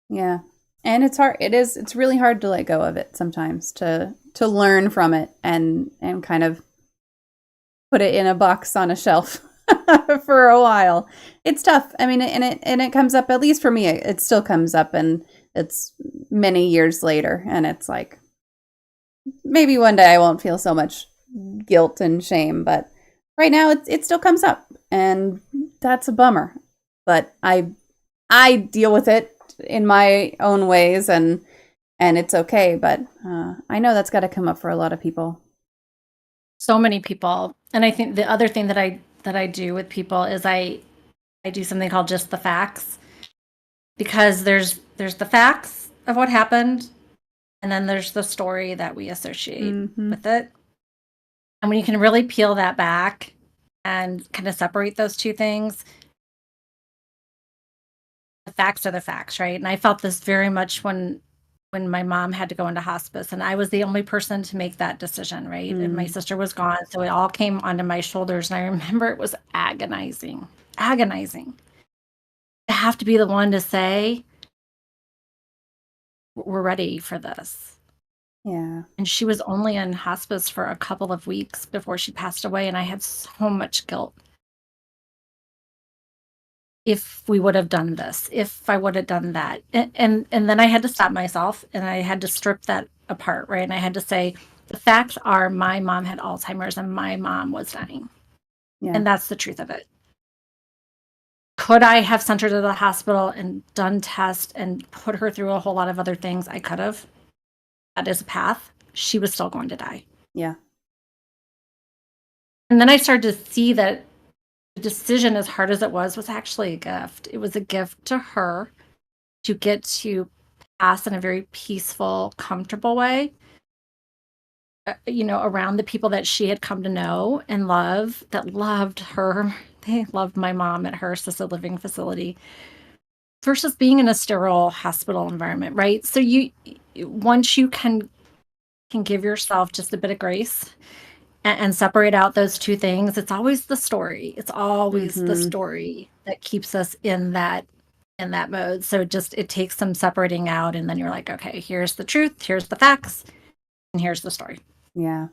Yeah, and it's hard. It's really hard to let go of it sometimes, to learn from it and kind of put it in a box on a shelf for a while. It's tough. I mean, and it comes up, at least for me, it still comes up, and it's many years later, and it's like, maybe one day I won't feel so much guilt and shame, but right now it still comes up, and that's a bummer. But I deal with it in my own ways, and it's okay. But I know that's got to come up for a lot of people. So many people. And I think the other thing that I do with people is I do something called just the facts, because there's the facts of what happened, and then there's the story that we associate Mm-hmm. with it. And when you can really peel that back and kind of separate those two things, the facts are the facts, right? And I felt this very much when my mom had to go into hospice, and I was the only person to make that decision, right? And my Mm. sister was gone, so it all came onto my shoulders, and I remember it was agonizing. Agonizing. To have to be the one to say, "We're ready for this." Yeah. And she was only in hospice for a couple of weeks before she passed away, and I had so much guilt. If we would have done this, if I would have done that. And then I had to stop myself and I had to strip that apart, right? And I had to say, the facts are my mom had Alzheimer's and my mom was dying. Yeah. And that's the truth of it. Could I have sent her to the hospital and done tests and put her through a whole lot of other things? I could have. That is a path. She was still going to die. Yeah. And then I started to see that the decision, as hard as it was actually a gift. It was a gift to her to get to pass in a very peaceful, comfortable way, around the people that she had come to know and love, that loved her. They loved my mom at her assisted living facility versus being in a sterile hospital environment, right? So once you can give yourself just a bit of grace and separate out those two things, it's always the story. It's always the Mm-hmm. story that keeps us in that mode. So just it takes some separating out, and then you're like, okay, here's the truth, here's the facts, and here's the story. Yeah.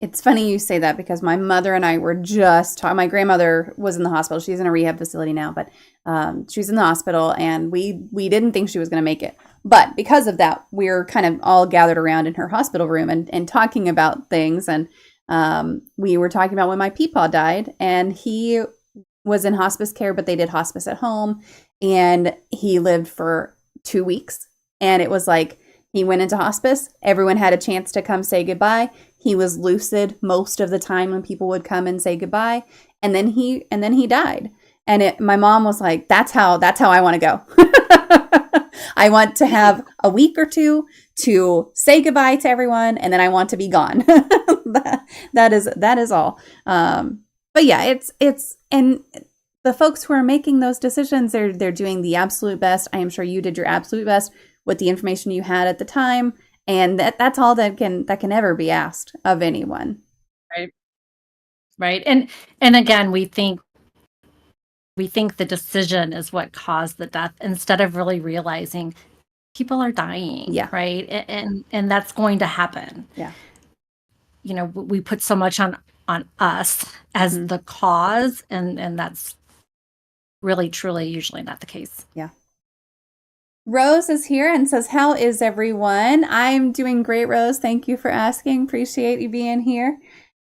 It's funny you say that because my mother and I were just talking. My grandmother was in the hospital. She's in a rehab facility now, but she's in the hospital, and we didn't think she was going to make it. But because of that, we were kind of all gathered around in her hospital room and talking about things. And we were talking about when my peepaw died, and he was in hospice care, but they did hospice at home, and he lived for 2 weeks. And it was like he went into hospice. Everyone had a chance to come say goodbye. He was lucid most of the time when people would come and say goodbye, and then he died. And my mom was like, "That's how I want to go. I want to have a week or two to say goodbye to everyone, and then I want to be gone." that is all. But yeah, it's and the folks who are making those decisions, they're doing the absolute best. I am sure you did your absolute best with the information you had at the time. And that's all that can ever be asked of anyone. Right. Right. And again, we think the decision is what caused the death instead of really realizing people are dying, Yeah. right? And that's going to happen. Yeah. We put so much on us as Mm-hmm. the cause, and that's really truly usually not the case. Yeah. Rose is here and says, "How is everyone?" I'm doing great, Rose. Thank you for asking. Appreciate you being here.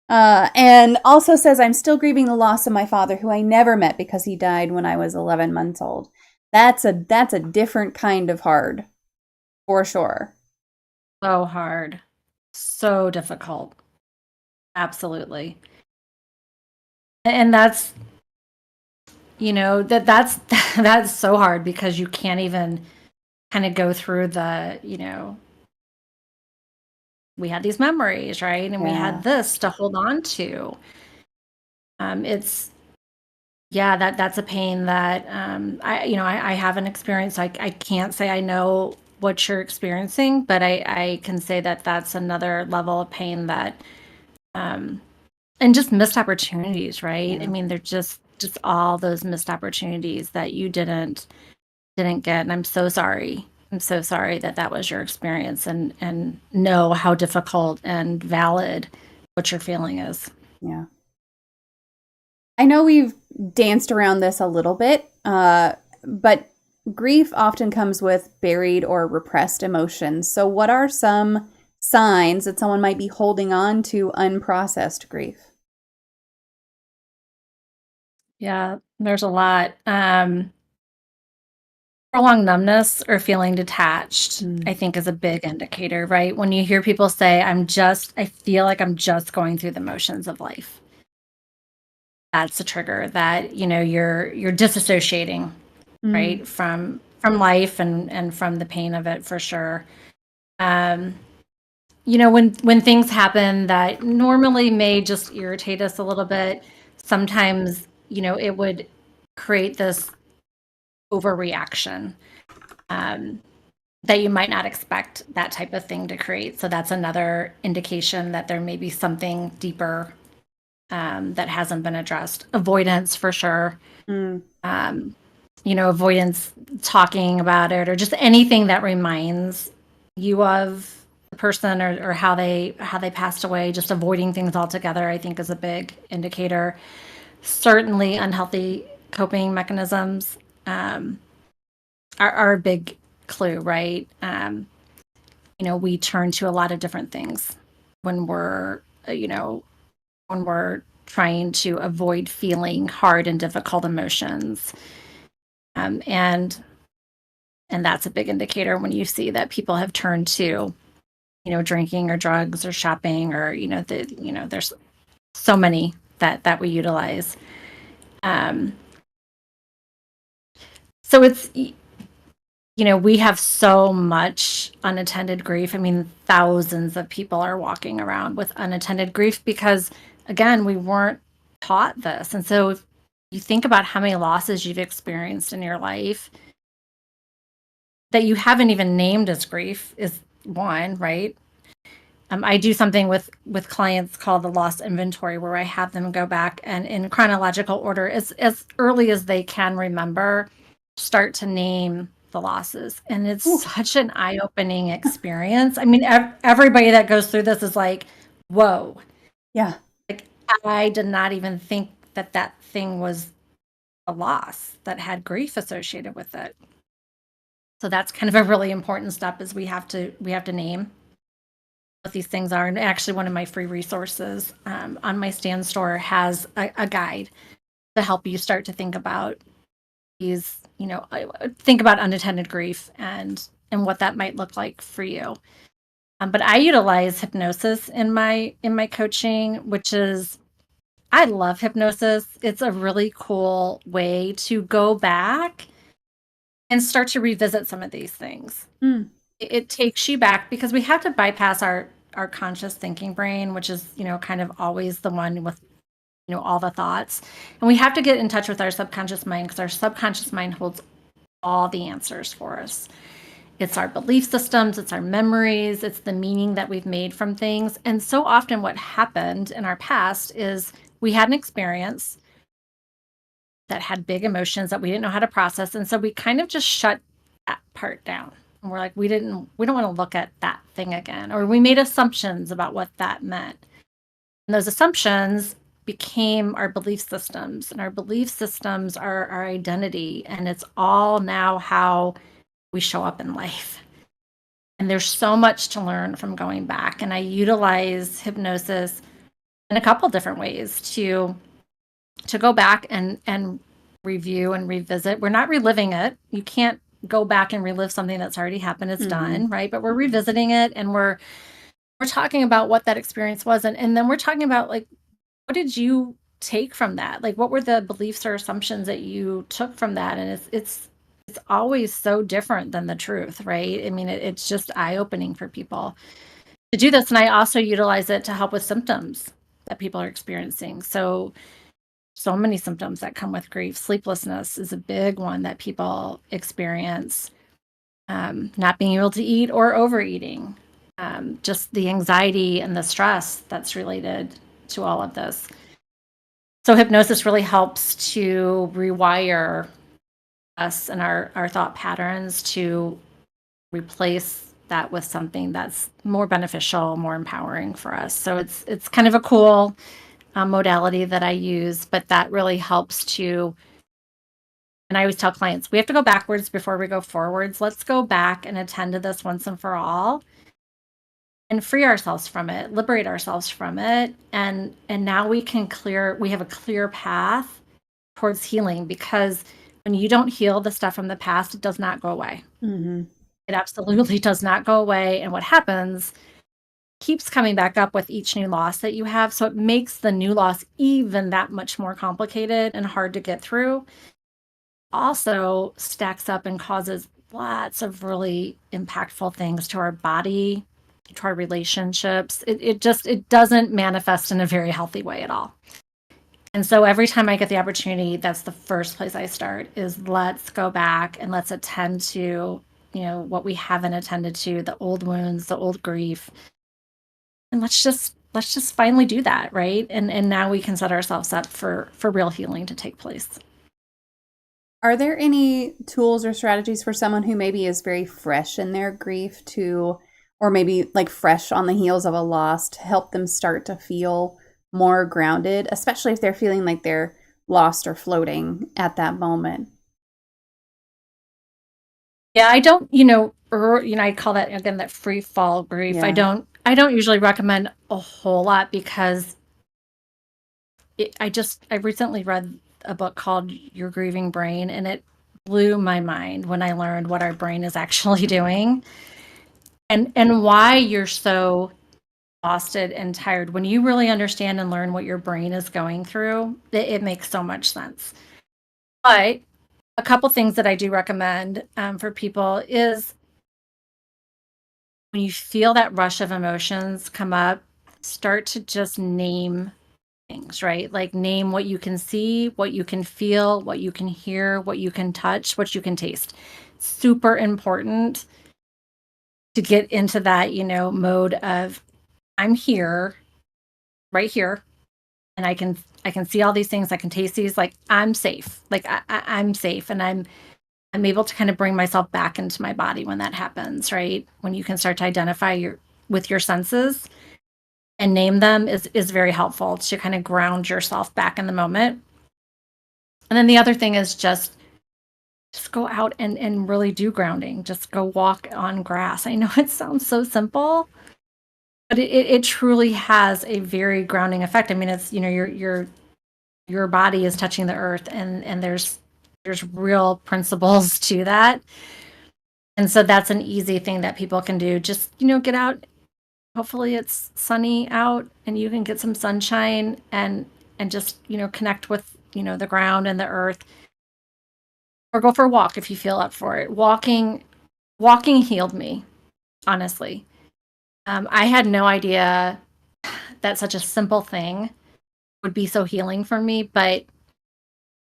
And also says, "I'm still grieving the loss of my father, who I never met because he died when I was 11 months old." That's a different kind of hard, for sure. So hard. So difficult. Absolutely. And that's that's that's so hard because you can't even kind of go through we had these memories, right? And we Yeah. had this to hold on to. It's yeah, that's a pain that I haven't experienced. I can't say I know what you're experiencing, but I can say that that's another level of pain that um and just missed opportunities, right? I Yeah. mean, they're just all those missed opportunities that you didn't get, and I'm so sorry. I'm so sorry that that was your experience, and know how difficult and valid what you're feeling is. Yeah. I know we've danced around this a little bit, but grief often comes with buried or repressed emotions. So, what are some signs that someone might be holding on to unprocessed grief? Yeah, there's a lot. Prolonged numbness or feeling detached, Mm. I think, is a big indicator, right? When you hear people say, I feel like I'm just going through the motions of life. That's a trigger that, you're disassociating, Mm. right? From life and from the pain of it for sure. Um, when things happen that normally may just irritate us a little bit, sometimes, it would create this overreaction. Um, that you might not expect that type of thing to create. So that's another indication that there may be something deeper that hasn't been addressed. Avoidance for sure. Mm. Avoidance, talking about it, or just anything that reminds you of the person or how they passed away. Just avoiding things altogether, I think, is a big indicator. Certainly, unhealthy coping mechanisms are a big clue, right? We turn to a lot of different things when we're trying to avoid feeling hard and difficult emotions. And that's a big indicator when you see that people have turned to, drinking or drugs or shopping or, there's so many that we utilize. Um, so it's, we have so much unattended grief. I mean, thousands of people are walking around with unattended grief because, again, we weren't taught this. And so if you think about how many losses you've experienced in your life that you haven't even named as grief is one, right? I do something with clients called the loss inventory, where I have them go back and in chronological order, as early as they can remember, start to name the losses. And it's Ooh. such an eye-opening experience. I mean, everybody that goes through this is like, whoa, Yeah. like I did not even think that thing was a loss that had grief associated with it. So that's kind of a really important step, is we have to name what these things are. And actually, one of my free resources on my Stand store has a guide to help you start to think about these, think about unattended grief and what that might look like for you. But I utilize hypnosis in my coaching, which is, I love hypnosis. It's a really cool way to go back and start to revisit some of these things. Mm. It takes you back because we have to bypass our conscious thinking brain, which is, kind of always the one with, all the thoughts. And we have to get in touch with our subconscious mind, because our subconscious mind holds all the answers for us. It's our belief systems, it's our memories, it's the meaning that we've made from things. And so often what happened in our past is we had an experience that had big emotions that we didn't know how to process. And so we kind of just shut that part down. And we're like, we don't want to look at that thing again. Or we made assumptions about what that meant. And those assumptions became our belief systems. And our belief systems are our identity. And it's all now how we show up in life. And there's so much to learn from going back. And I utilize hypnosis in a couple different ways to go back and review and revisit. We're not reliving it. You can't go back and relive something that's already happened. It's done, right? But we're revisiting it, and we're talking about what that experience was, and then we're talking about, like, what did you take from that? Like, what were the beliefs or assumptions that you took from that? And it's always so different than the truth, right? I mean, it's just eye-opening for people to do this. And I also utilize it to help with symptoms that people are experiencing. So many symptoms that come with grief. Sleeplessness is a big one that people experience. Not being able to eat or overeating. Just the anxiety and the stress that's related to all of this. So hypnosis really helps to rewire us and our thought patterns to replace that with something that's more beneficial, more empowering for us. So it's kind of a cool modality that I use, but that really helps to. And I always tell clients, we have to go backwards before we go forwards. Let's go back and attend to this once and for all, and free ourselves from it, liberate ourselves from it, and now we have a clear path towards healing, because when you don't heal the stuff from the past, it does not go away. Mm-hmm. It absolutely does not go away. And what happens keeps coming back up with each new loss that you have. So it makes the new loss even that much more complicated and hard to get through. Also stacks up and causes lots of really impactful things to our body, to our relationships. It doesn't manifest in a very healthy way at all. And so every time I get the opportunity, that's the first place I start is let's go back and let's attend to, what we haven't attended to, the old wounds, the old grief. And let's just finally do that, right? And now we can set ourselves up for real healing to take place. Are there any tools or strategies for someone who maybe is very fresh in their grief or maybe like fresh on the heels of a loss to help them start to feel more grounded, especially if they're feeling like they're lost or floating at that moment? Yeah, I don't, I call that again that free fall grief. Yeah. I don't usually recommend a whole lot because I recently read a book called Your Grieving Brain, and it blew my mind when I learned what our brain is actually doing and why you're so exhausted and tired. When you really understand and learn what your brain is going through, it makes so much sense. But a couple things that I do recommend for people is when you feel that rush of emotions come up, start to just name things, right? Like name what you can see, what you can feel, what you can hear, what you can touch, what you can taste. Super important to get into that, mode of I'm here, right here, and I can see all these things, I can taste these, like I'm safe. Like I'm safe and I'm able to kind of bring myself back into my body when that happens, right? When you can start to identify with your senses and name them is very helpful to kind of ground yourself back in the moment. And then the other thing is just go out and really do grounding. Just go walk on grass. I know it sounds so simple, but it truly has a very grounding effect. I mean, it's, your body is touching the earth and there's real principles to that. And so that's an easy thing that people can do. Just, get out. Hopefully it's sunny out and you can get some sunshine and just, connect with, the ground and the earth, or go for a walk if you feel up for it. Walking healed me, honestly. I had no idea that such a simple thing would be so healing for me, but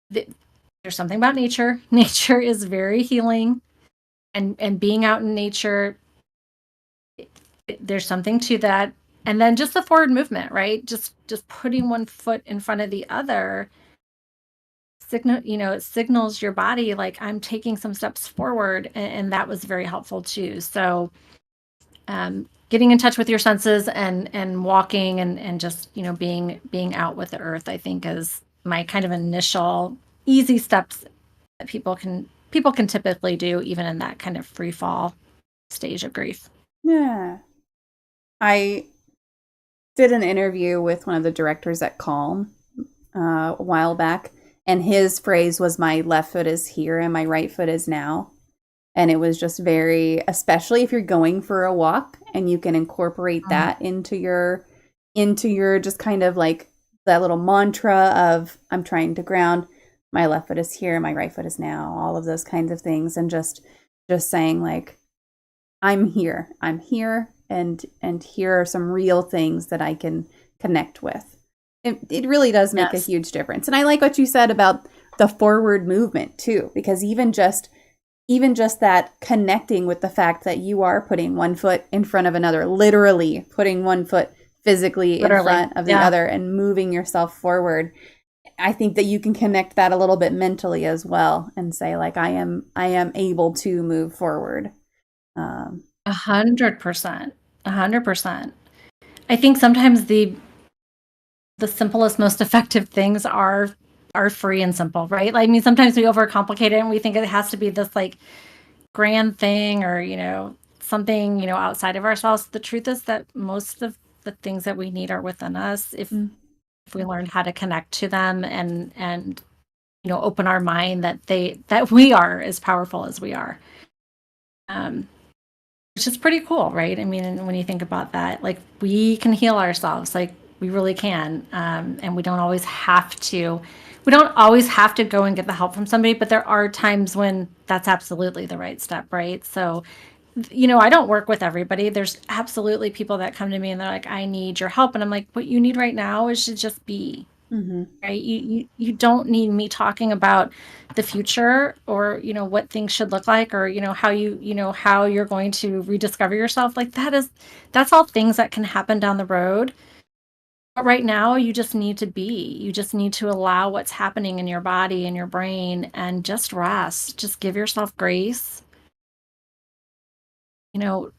there's something about nature. Nature is very healing, and being out in nature, there's something to that. And then just the forward movement, right? Just putting one foot in front of the other it signals your body like I'm taking some steps forward, and that was very helpful too. So getting in touch with your senses and walking and just being out with the earth, I think, is my kind of initial easy steps that people can typically do even in that kind of free fall stage of grief. Yeah. I did an interview with one of the directors at Calm a while back, and his phrase was, "My left foot is here and my right foot is now." And it was just very, especially if you're going for a walk and you can incorporate that into your just kind of like that little mantra of I'm trying to ground, my left foot is here, my right foot is now, all of those kinds of things, and just saying like I'm here, and here are some real things that I can connect with. It really does make a huge difference. And I like what you said about the forward movement too, because even just that connecting with the fact that you are putting one foot in front of another, literally putting one foot physically in front of the other and moving yourself forward. I think that you can connect that a little bit mentally as well and say like, I am able to move forward. 100%. 100%. I think sometimes the simplest, most effective things are free and simple, right? Like, I mean, sometimes we overcomplicate it and we think it has to be this like grand thing or, something, outside of ourselves. The truth is that most of the things that we need are within us if we learn how to connect to them and open our mind that we are as powerful as we are. Which is pretty cool, right? I mean, and when you think about that, like, we can heal ourselves, like, we really can. And we don't always have to go and get the help from somebody, but there are times when that's absolutely the right step, right? So, I don't work with everybody. There's absolutely people that come to me and they're like, I need your help. And I'm like, what you need right now is to just be. Right. You don't need me talking about the future, or, what things should look like, or, how how you're going to rediscover yourself. Like, that's all things that can happen down the road. But right now, you just need to be. You just need to allow what's happening in your body and your brain and just rest. Just give yourself grace.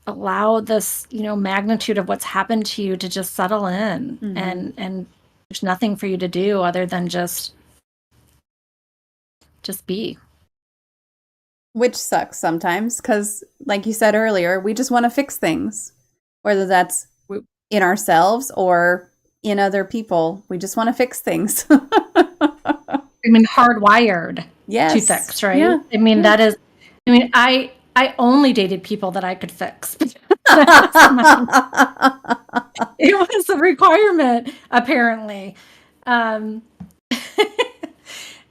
Allow this, magnitude of what's happened to you to just settle in, and there's nothing for you to do other than just be. Which sucks sometimes because, like you said earlier, we just want to fix things, whether that's in ourselves or in other people. We just want to fix things. I mean, hardwired to fix, right? Yeah. I mean, that is, I only dated people that I could fix. It was a requirement, apparently.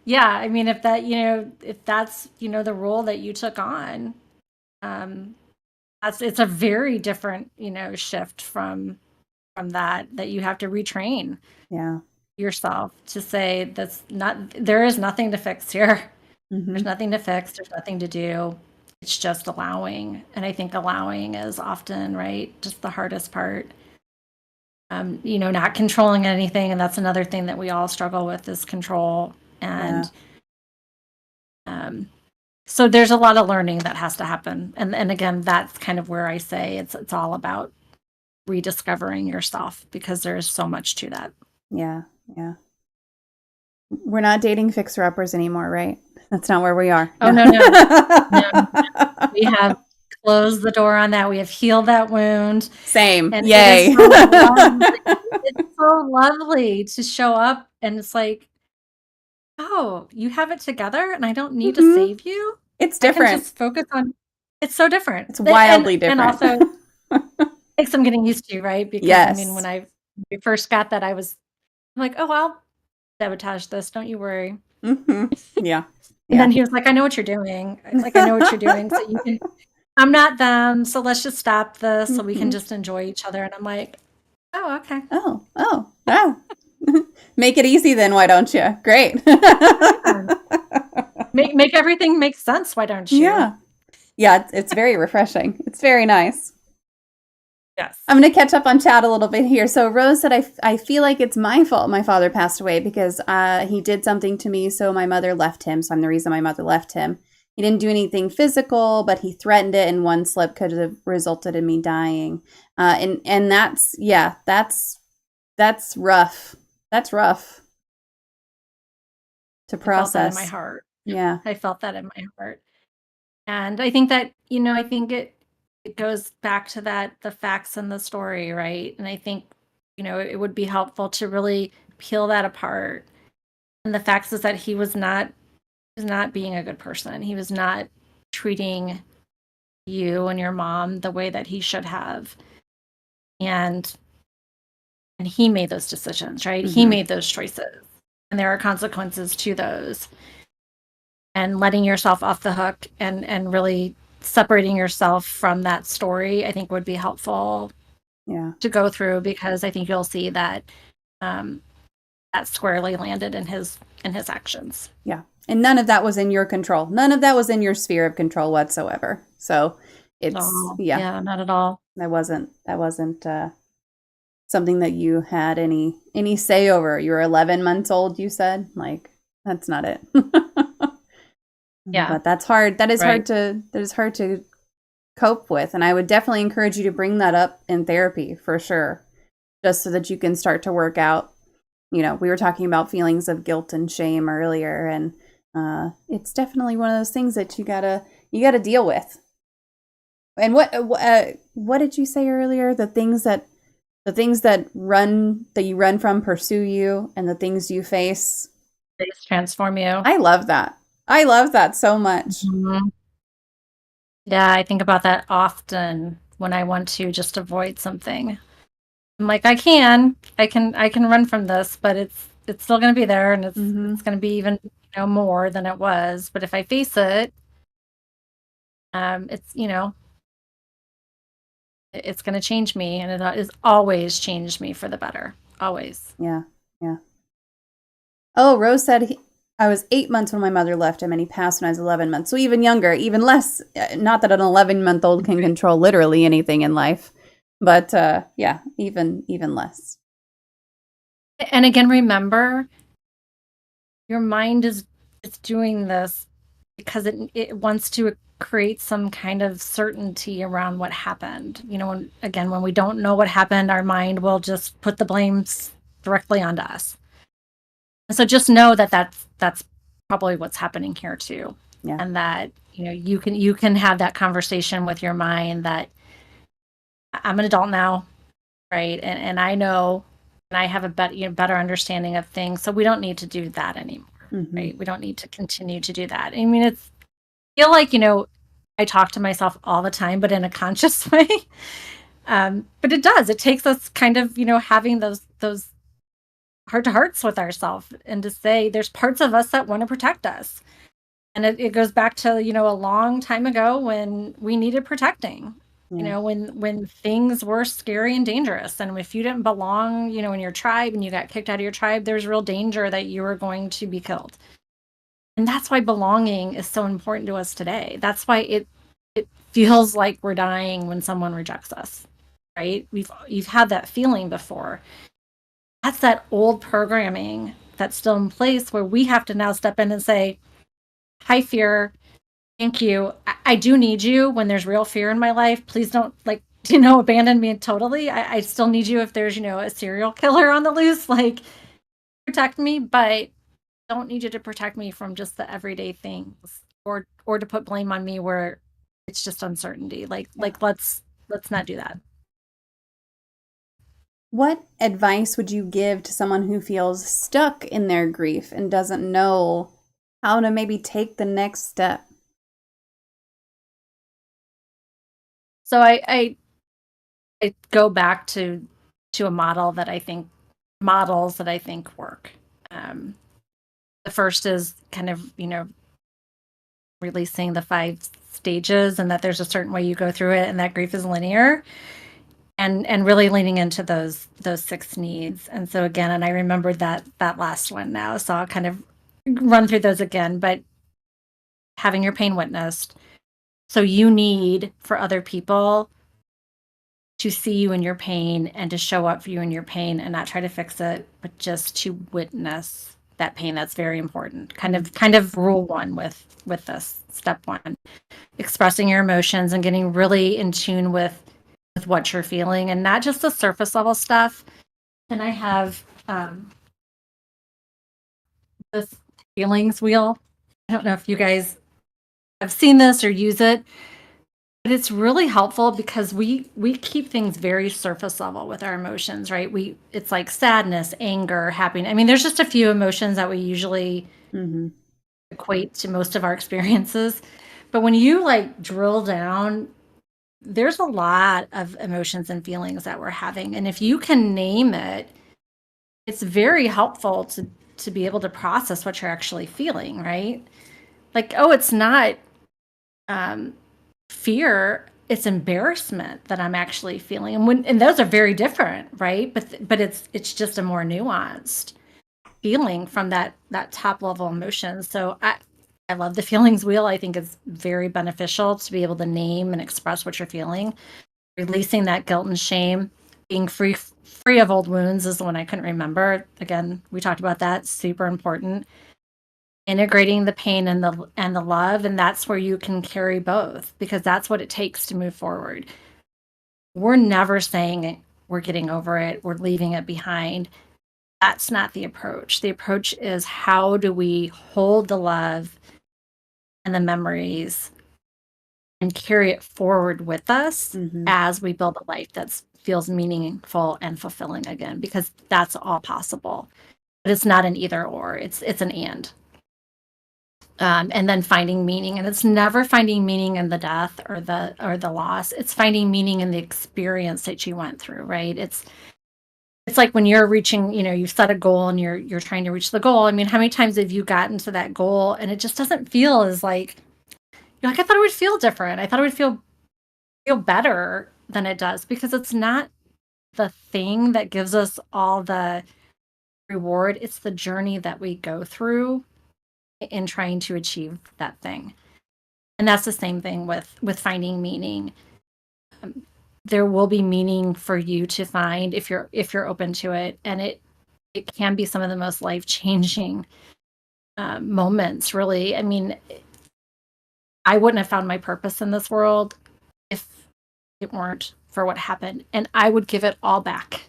Yeah, I mean, if that's the role that you took on, it's a very different, shift from that you have to retrain yourself to say there is nothing to fix here. There's nothing to fix. There's nothing to do. It's just allowing. And I think allowing is often, right, just the hardest part. Not controlling anything. And that's another thing that we all struggle with, is control. And so there's a lot of learning that has to happen. And again, that's kind of where I say it's all about rediscovering yourself, because there's so much to that. Yeah. Yeah. We're not dating fixer-uppers anymore, right? That's not where we are. Oh, no. No. We have closed the door on that. We have healed that wound. Same. And yay. It's so lovely to show up, and it's like, oh, you have it together and I don't need to save you. It's different. I can just focus on, it's so different. It's wildly different. And also takes some getting used to, right? Because I mean, when we first got that, I'm like, oh, I'll sabotage this. Don't you worry. Yeah. And then he was like, I know what you're doing. Like, I know what you're doing. So I'm not them. So let's just stop this so we can just enjoy each other. And I'm like, oh, okay. Oh. Make it easy then, why don't you? Great. Make everything make sense, why don't you? Yeah, it's very refreshing. It's very nice. Yes. I'm going to catch up on chat a little bit here. So Rose said, I feel like it's my fault my father passed away because he did something to me, so my mother left him. So I'm the reason my mother left him. He didn't do anything physical, but he threatened it, and one slip could have resulted in me dying. And that's rough. That's rough to process. I felt that in my heart. Yeah. I felt that in my heart. And I think that, I think it goes back to the facts and the story, right? And I think, it would be helpful to really peel that apart. And the facts is that he was not being a good person. He was not treating you and your mom the way that he should have. And he made those decisions, right? He made those choices. And there are consequences to those. And letting yourself off the hook and really separating yourself from that story, I think would be helpful to go through, because I think you'll see that that squarely landed in his actions. Yeah. And none of that was in your control. None of that was in your sphere of control whatsoever. So it's, not at all. That wasn't something that you had any say over. You were 11 months old, you said? Like, that's not it. Yeah. But that's hard. That is hard to cope with. And I would definitely encourage you to bring that up in therapy for sure. Just so that you can start to work out. We were talking about feelings of guilt and shame earlier, and it's definitely one of those things that you gotta deal with. And what did you say earlier? The things that you run from pursue you, and the things you face Days transform you. I love that. I love that so much. Mhm. Yeah, I think about that often when I want to just avoid something. I'm like, I can run from this, but it's still going to be there, and it's Hmm. going to be even more than it was. But if I face it, it's going to change me, and it has always changed me for the better, always. Yeah. Yeah. Oh, Rose said I was 8 months when my mother left him and he passed when I was 11 months. So even younger, even less. Not that an 11-month-old can control literally anything in life, but yeah, even less. And again, remember, your mind is doing this because it wants to create some kind of certainty around what happened. When we don't know what happened, our mind will just put the blames directly onto us. And so just know that that's probably what's happening here too. Yeah. And that you can have that conversation with your mind that I'm an adult now, right? And I know, and I have a better understanding of things, so we don't need to do that anymore, Hmm. right? We don't need to continue to do that. I mean, feel like I talk to myself all the time, but in a conscious way. But it takes us kind of having those heart to hearts with ourselves, and to say there's parts of us that want to protect us. And it goes back to a long time ago when we needed protecting, Yeah. when things were scary and dangerous, and if you didn't belong in your tribe and you got kicked out of your tribe, there's real danger that you were going to be killed. And that's why belonging is so important to us today. That's why it feels like we're dying when someone rejects us, right? You've had that feeling before. That's that old programming that's still in place, where we have to now step in and say, hi, fear. Thank you. I do need you when there's real fear in my life. Please don't, abandon me totally. I still need you if there's, a serial killer on the loose, like, protect me, but don't need you to protect me from just the everyday things, or to put blame on me where it's just uncertainty. Like Yeah. like let's not do that. What advice would you give to someone who feels stuck in their grief and doesn't know how to maybe take the next step? So I go back to a models that I think work. Um, the first is kind of releasing the 5 stages, and that there's a certain way you go through it, and that grief is linear, and really leaning into those 6 needs. And so again, and I remembered that last one now, so I'll kind of run through those again. But having your pain witnessed, so you need for other people to see you in your pain and to show up for you in your pain, and not try to fix it, but just to witness that pain. That's very important. Kind of rule one with this step one: expressing your emotions and getting really in tune with what you're feeling, and not just the surface level stuff. And I have this feelings wheel. I don't know if you guys have seen this or use it, but it's really helpful because we keep things very surface level with our emotions, right? It's like sadness, anger, happiness. I mean, there's just a few emotions that we usually Hmm. equate to most of our experiences. But when you drill down, there's a lot of emotions and feelings that we're having. And if you can name it, it's very helpful to be able to process what you're actually feeling, right? Like, oh, it's not um, fear, it's embarrassment that I'm actually feeling. And those are very different, right? But it's just a more nuanced feeling from that top level emotion. So I love the feelings wheel. I think it's very beneficial to be able to name and express what you're feeling. Releasing that guilt and shame, being free of old wounds is the one I couldn't remember. Again, we talked about that. Super important. Integrating the pain and the love, and that's where you can carry both, because that's what it takes to move forward. We're never saying we're getting over it, we're leaving it behind. That's not the approach. The approach is, how do we hold the love and the memories and carry it forward with us Hmm. as we build a life that feels meaningful and fulfilling again, because that's all possible. but it's not an either or. It's an and. And then finding meaning, and it's never finding meaning in the death or the loss. It's finding meaning in the experience that you went through, right? It's like when you're reaching, you set a goal and you're trying to reach the goal. I mean, how many times have you gotten to that goal and it just doesn't feel as like, you're like, I thought it would feel different. I thought it would feel better than it does, because it's not the thing that gives us all the reward. It's the journey that we go through in trying to achieve that thing. And that's the same thing with finding meaning. There will be meaning for you to find if you're open to it, and it can be some of the most life-changing moments, really. I mean, I wouldn't have found my purpose in this world if it weren't for what happened, and I would give it all back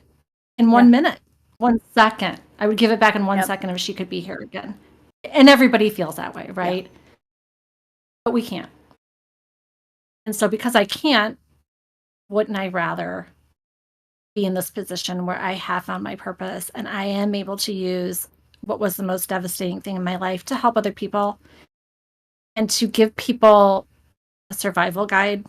in 1 minute, 1 second. I would give it back in 1 second if she could be here again. And everybody feels that way, right? Yeah. But we can't. And so because I can't, wouldn't I rather be in this position where I have found my purpose and I am able to use what was the most devastating thing in my life to help other people and to give people a survival guide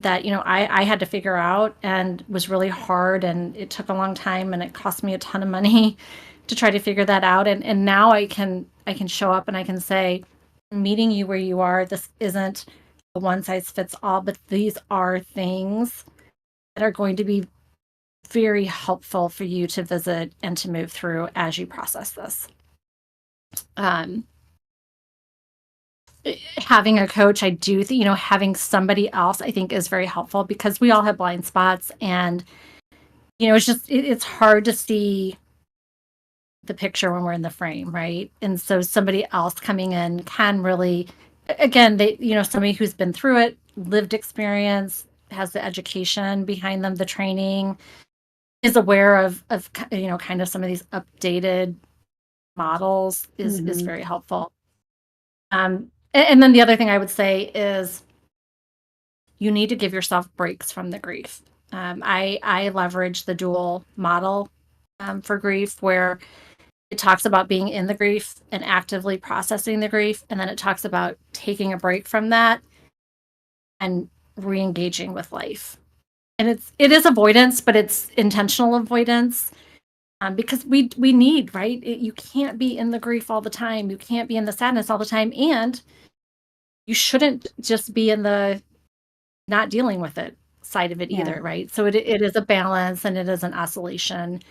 that, I had to figure out and was really hard, and it took a long time and it cost me a ton of money to try to figure that out. And now I can show up and I can say, meeting you where you are, this isn't a one size fits all, but these are things that are going to be very helpful for you to visit and to move through as you process this. Having a coach, I do think, having somebody else, I think, is very helpful, because we all have blind spots, and, it's just, it's hard to see the picture when we're in the frame, right? And so somebody else coming in can really, again, somebody who's been through it, lived experience, has the education behind them, the training, is aware of kind of some of these updated models is very helpful. And then the other thing I would say is you need to give yourself breaks from the grief. I leverage the dual model for grief, where it talks about being in the grief and actively processing the grief. And then it talks about taking a break from that and re-engaging with life. And it is avoidance, but it's intentional avoidance, because we need, right? You can't be in the grief all the time. You can't be in the sadness all the time. And you shouldn't just be in the not dealing with it side of it either, right? So it is a balance, and it is an oscillation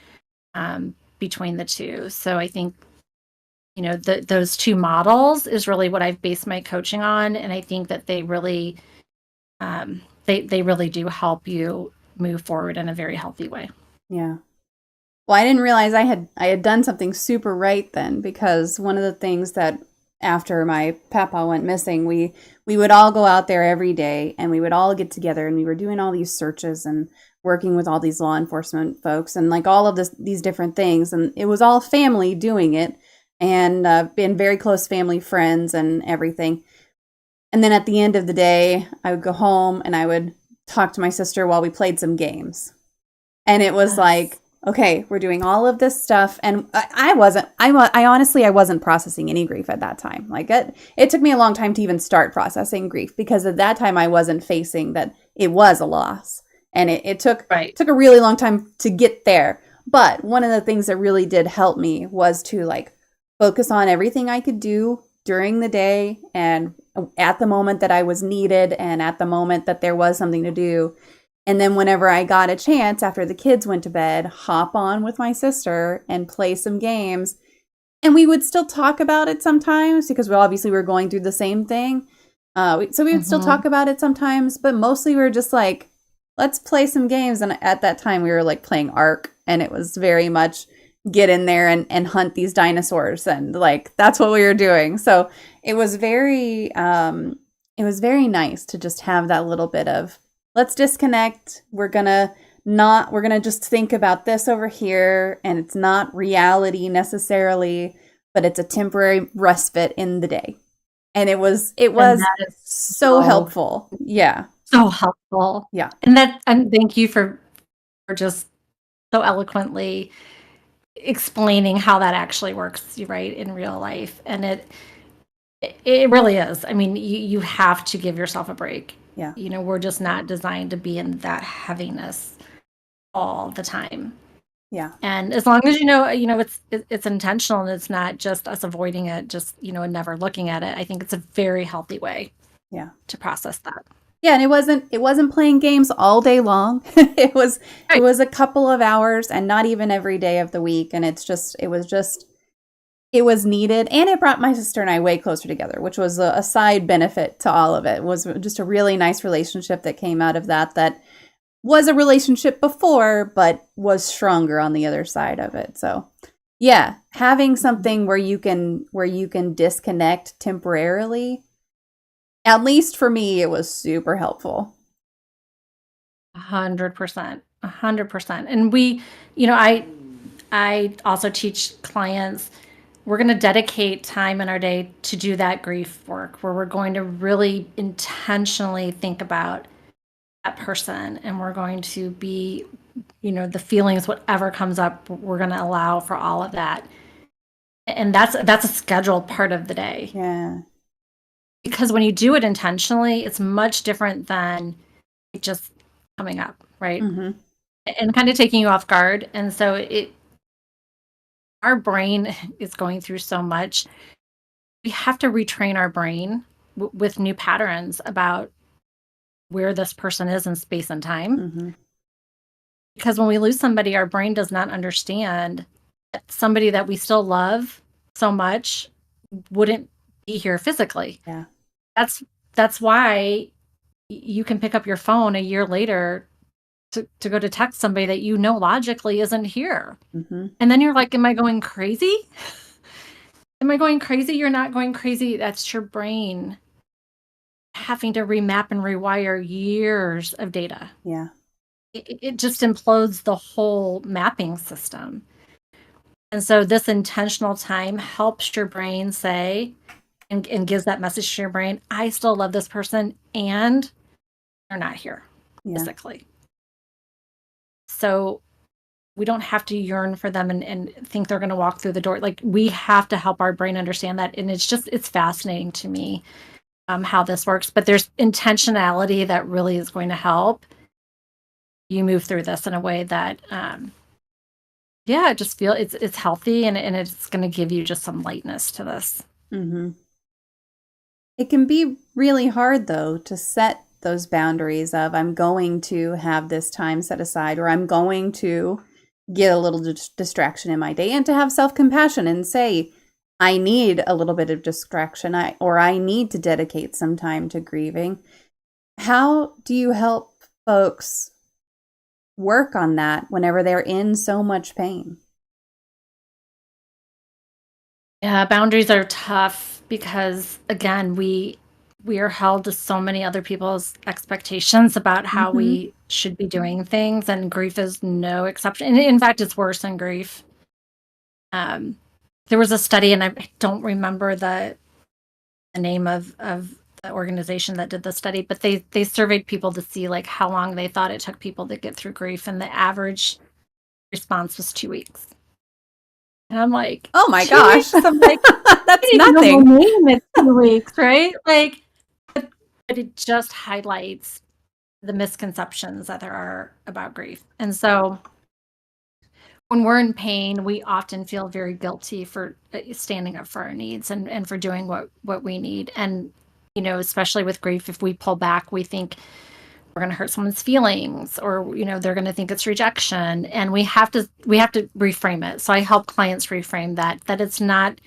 between the two. So I think, those two models is really what I've based my coaching on. And I think that they really, they really do help you move forward in a very healthy way. Yeah. Well, I didn't realize I had done something super right then, because one of the things that after my papa went missing, we would all go out there every day, and we would all get together, and we were doing all these searches and working with all these law enforcement folks and like all of these different things. And it was all family doing it, and been very close family friends and everything. And then at the end of the day, I would go home and I would talk to my sister while we played some games. And it was like, okay, we're doing all of this stuff. And I honestly wasn't processing any grief at that time. Like it took me a long time to even start processing grief, because at that time I wasn't facing that it was a loss. And it took a really long time to get there. But one of the things that really did help me was to like focus on everything I could do during the day and at the moment that I was needed and at the moment that there was something to do. And then whenever I got a chance after the kids went to bed, hop on with my sister and play some games. And we would still talk about it sometimes, because we were going through the same thing. So we would still talk about it sometimes, but mostly we were just like, let's play some games. And at that time we were like playing Ark, and it was very much get in there and hunt these dinosaurs. And like, that's what we were doing. So it was very nice to just have that little bit of, let's disconnect. We're going to just think about this over here. And it's not reality necessarily, but it's a temporary respite in the day. And it was so helpful. Yeah. So helpful. Yeah. And thank you for just so eloquently explaining how that actually works, right, in real life. And it really is. I mean, you have to give yourself a break. Yeah. We're just not designed to be in that heaviness all the time. Yeah. And as long as it's intentional and it's not just us avoiding it, just and never looking at it, I think it's a very healthy way Yeah. to process that. Yeah, and it wasn't playing games all day long. it Right. was a couple of hours and not even every day of the week, and it was needed, and it brought my sister and I way closer together, which was a side benefit to all of it. It was just a really nice relationship that came out of that was a relationship before but was stronger on the other side of it. So, yeah, having something where you can disconnect temporarily, at least for me, it was super helpful. 100%. 100%. And I also teach clients, we're going to dedicate time in our day to do that grief work where we're going to really intentionally think about that person, and we're going to be, the feelings, whatever comes up, we're going to allow for all of that. And that's a scheduled part of the day. Yeah. Because when you do it intentionally, it's much different than it just coming up, right? Mm-hmm. And kind of taking you off guard. And so our brain is going through so much. We have to retrain our brain with new patterns about where this person is in space and time. Mm-hmm. Because when we lose somebody, our brain does not understand that somebody that we still love so much wouldn't be here physically. Yeah. That's why you can pick up your phone a year later to go to text somebody that logically isn't here. Mm-hmm. And then you're like, am I going crazy? Am I going crazy? You're not going crazy. That's your brain having to remap and rewire years of data. Yeah. It just implodes the whole mapping system. And so this intentional time helps your brain say, and gives that message to your brain, I still love this person and they're not here physically. So we don't have to yearn for them and think they're going to walk through the door. Like, we have to help our brain understand that. And it's fascinating to me how this works. But there's intentionality that really is going to help you move through this in a way that, I just feel it's healthy, and it's going to give you just some lightness to this. Mm-hmm. It can be really hard, though, to set those boundaries of I'm going to have this time set aside, or I'm going to get a little distraction in my day, and to have self-compassion and say, I need a little bit of distraction, or I need to dedicate some time to grieving. How do you help folks work on that whenever they're in so much pain? Yeah, boundaries are tough because, again, we are held to so many other people's expectations about how Mm-hmm. we should be doing things, and grief is no exception. And in fact, it's worse than grief. There was a study, and I don't remember the name of the organization that did the study, but they surveyed people to see like how long they thought it took people to get through grief, and the average response was 2 weeks. And I'm like, Oh my 2 gosh. weeks? I'm like, That's I don't even know nothing. my name in 2 weeks, right? Like, but it just highlights the misconceptions that there are about grief. And so when we're in pain, we often feel very guilty for standing up for our needs and for doing what we need. And, especially with grief, if we pull back, we think we're going to hurt someone's feelings, or, they're going to think it's rejection. And we have to reframe it. So I help clients reframe that it's not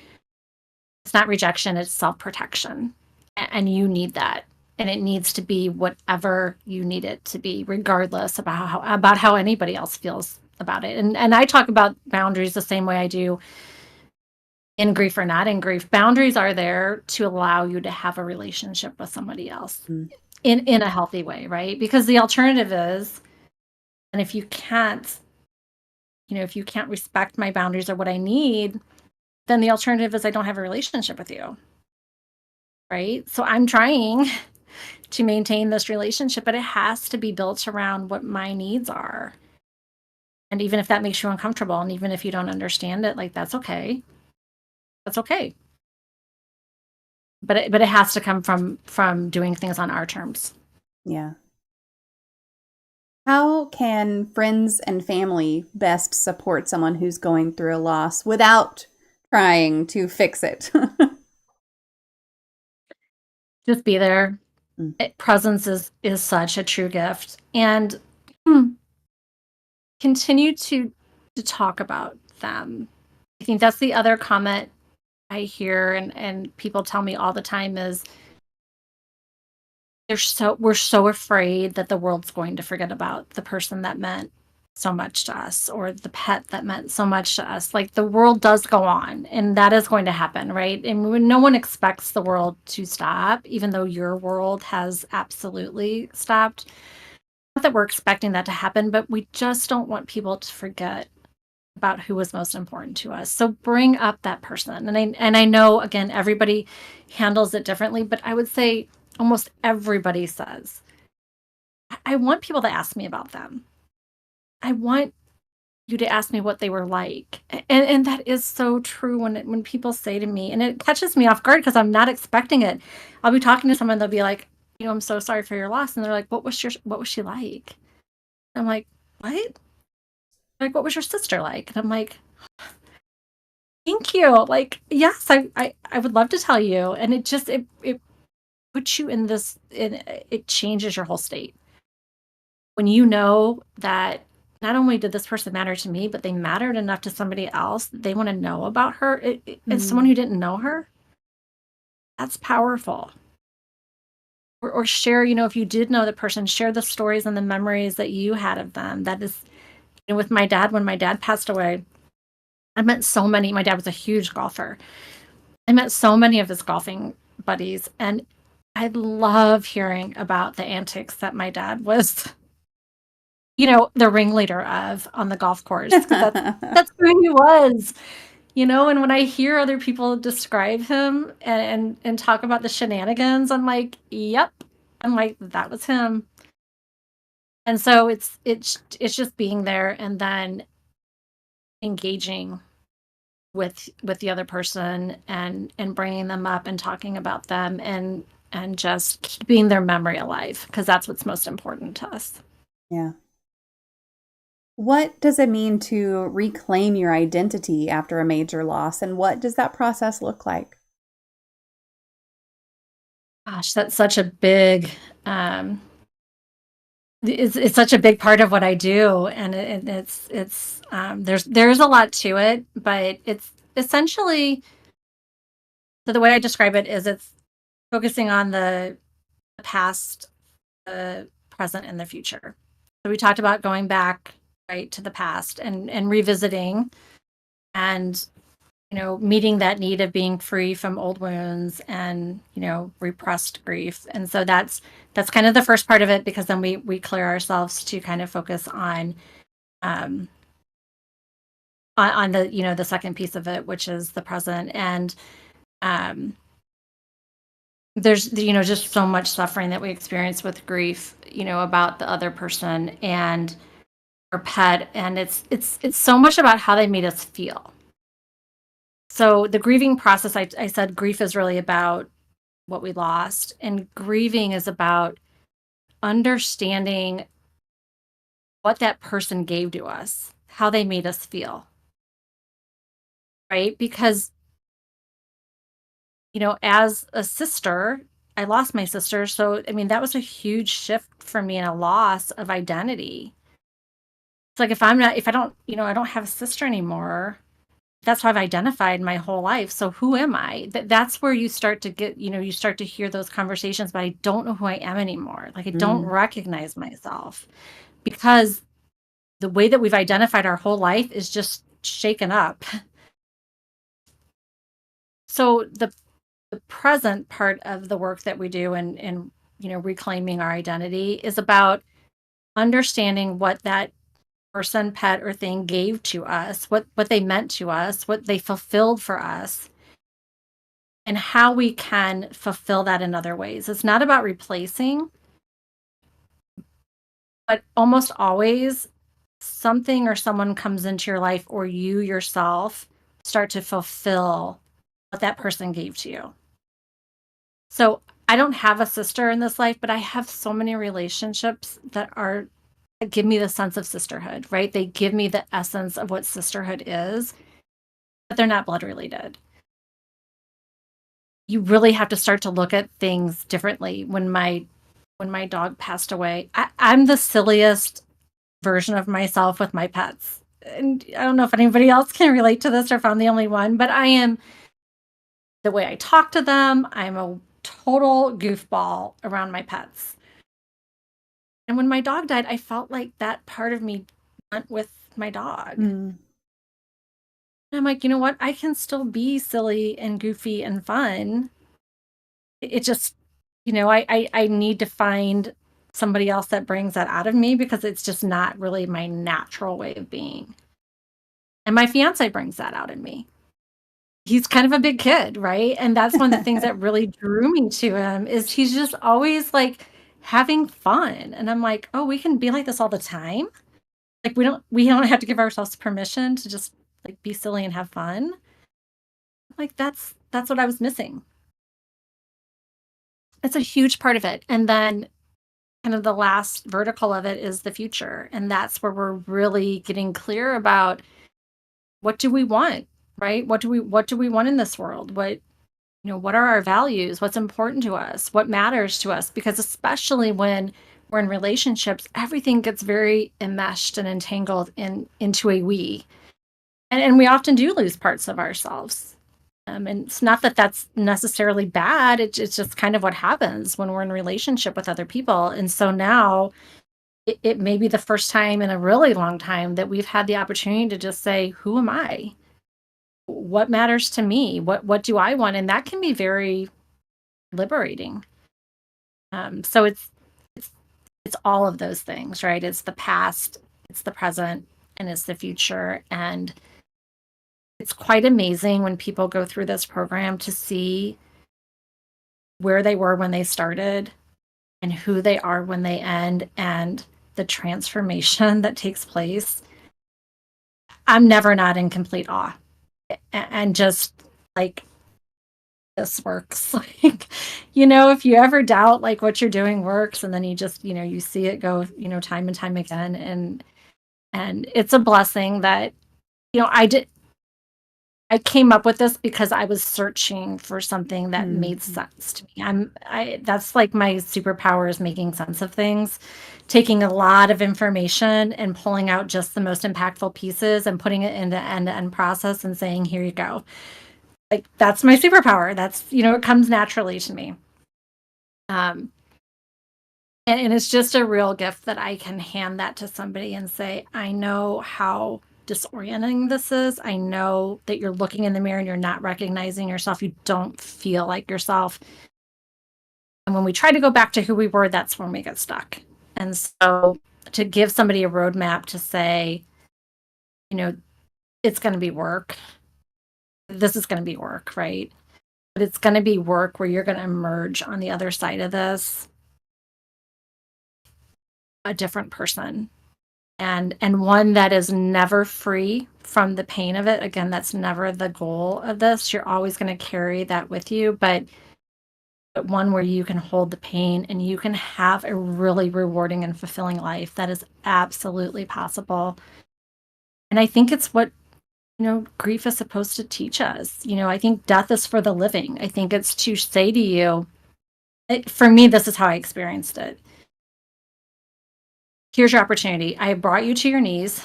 rejection, it's self-protection. And you need that. And it needs to be whatever you need it to be, regardless about how anybody else feels about it. And I talk about boundaries the same way I do in grief or not in grief. Boundaries are there to allow you to have a relationship with somebody else Mm. in a healthy way, right? Because the alternative is, and if you can't respect my boundaries or what I need, then the alternative is I don't have a relationship with you. Right? So I'm trying to maintain this relationship, but it has to be built around what my needs are. And even if that makes you uncomfortable, and even if you don't understand it, like, that's okay. That's okay. But it has to come from doing things on our terms. Yeah. How can friends and family best support someone who's going through a loss without trying to fix it? Just be there. Mm. Presence is such a true gift, and hmm, continue to talk about them. I think that's the other comment I hear, and people tell me all the time is we're so afraid that the world's going to forget about the person that meant so much to us, or the pet that meant so much to us. Like, the world does go on, and that is going to happen, right? And when no one expects the world to stop, even though your world has absolutely stopped. Not that we're expecting that to happen, but we just don't want people to forget about who was most important to us. So bring up that person. And I know, again, everybody handles it differently, but I would say almost everybody says, I want people to ask me about them. I want you to ask me what they were like. And that is so true when people say to me, and it catches me off guard because I'm not expecting it. I'll be talking to someone, they'll be like, I'm so sorry for your loss. And they're like, what was she like? I'm like, what? Like, what was your sister like? And I'm like, thank you. Like, yes, I would love to tell you. And it puts you in this, it changes your whole state. When you know that not only did this person matter to me, but they mattered enough to somebody else, they want to know about her. And someone Mm. who didn't know her, that's powerful. Or share, if you did know the person, share the stories and the memories that you had of them. That is, with my dad, when my dad passed away, I met so many. My dad was a huge golfer. I met so many of his golfing buddies, and I love hearing about the antics that my dad was, the ringleader of on the golf course, because that's who he was. And when I hear other people describe him and talk about the shenanigans, I'm like, yep. I'm like, that was him. And so it's just being there and then engaging with the other person and bringing them up and talking about them and just keeping their memory alive, because that's what's most important to us. Yeah. What does it mean to reclaim your identity after a major loss, and what does that process look like? Gosh, that's such a big it's such a big part of what I do, and there's a lot to it, but it's essentially, so the way I describe it is it's focusing on the past, the present, and the future. So we talked about going back, right, to the past and revisiting and, meeting that need of being free from old wounds and, repressed grief. And so that's kind of the first part of it, because then we clear ourselves to kind of focus um on the, the second piece of it, which is the present. And um there's, just so much suffering that we experience with grief, about the other person and our pet, and it's so much about how they made us feel. So the grieving process, I said grief is really about what we lost, and grieving is about understanding what that person gave to us, how they made us feel, right? Because, as a sister, I lost my sister. So, I mean, that was a huge shift for me and a loss of identity. It's like, if I don't, I don't have a sister anymore, that's how I've identified my whole life. So who am I? That's where you start to get, you start to hear those conversations, but I don't know who I am anymore. Like, I don't Mm. recognize myself, because the way that we've identified our whole life is just shaken up. So the present part of the work that we do and reclaiming our identity is about understanding what that person, pet, or thing gave to us, what they meant to us, what they fulfilled for us, and how we can fulfill that in other ways. It's not about replacing, but almost always something or someone comes into your life, or you yourself start to fulfill what that person gave to you. So I don't have a sister in this life, but I have so many relationships that give me the sense of sisterhood, right? They give me the essence of what sisterhood is, but they're not blood related. You really have to start to look at things differently. When my dog passed away, I'm the silliest version of myself with my pets. And I don't know if anybody else can relate to this or if I'm the only one, but I am the way I talk to them, I'm a total goofball around my pets. And when my dog died, I felt like that part of me went with my dog. And Mm. I'm like, you know what? I can still be silly and goofy and fun. It just, I need to find somebody else that brings that out of me because it's just not really my natural way of being. And my fiance brings that out in me. He's kind of a big kid, right? And that's one of the things that really drew me to him is he's just always like having fun. And I'm like, "Oh, we can be like this all the time?" Like we don't have to give ourselves permission to just like be silly and have fun. Like that's what I was missing. It's a huge part of it. And then kind of the last vertical of it is the future. And that's where we're really getting clear about what do we want, right? What do we want in this world? What are our values? What's important to us? What matters to us? Because especially when we're in relationships, everything gets very enmeshed and entangled into a we. And we often do lose parts of ourselves. And it's not that that's necessarily bad. It's just kind of what happens when we're in relationship with other people. And so now it may be the first time in a really long time that we've had the opportunity to just say, who am I? What matters to me? What do I want? And that can be very liberating. So it's it's all of those things, right? It's the past, it's the present, and it's the future. And it's quite amazing when people go through this program to see where they were when they started and who they are when they end and the transformation that takes place. I'm never not in complete awe. And just like this works. Like, if you ever doubt like what you're doing works and then you just, you see it go, time and time again. And it's a blessing that, I came up with this because I was searching for something that made Mm. sense to me. That's like my superpower is making sense of things, taking a lot of information and pulling out just the most impactful pieces and putting it into end-to-end process and saying, here you go. Like that's my superpower. That's, it comes naturally to me. Um, and it's just a real gift that I can hand that to somebody and say, I know how disorienting this is. I know that you're looking in the mirror and you're not recognizing yourself. You don't feel like yourself. And when we try to go back to who we were, that's when we get stuck. And so to give somebody a roadmap to say, you know, it's going to be work. This is going to be work, right? But it's going to be work where you're going to emerge on the other side of this a different person and one that is never free from the pain of it. Again, that's never the goal of this. You're always going to carry that with you, but one where you can hold the pain and you can have a really rewarding and fulfilling life. That is absolutely possible. And I think it's what, grief is supposed to teach us. I think death is for the living. I think it's to say to you, for me, this is how I experienced it. Here's your opportunity. I have brought you to your knees.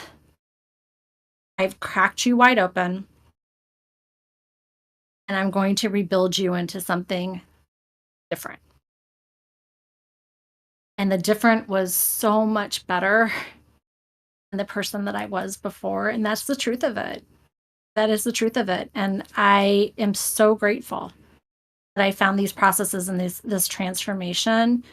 I've cracked you wide open. And I'm going to rebuild you into something different. And the different was so much better than the person that I was before. And that's the truth of it. That is the truth of it. And I am so grateful that I found these processes and this transformation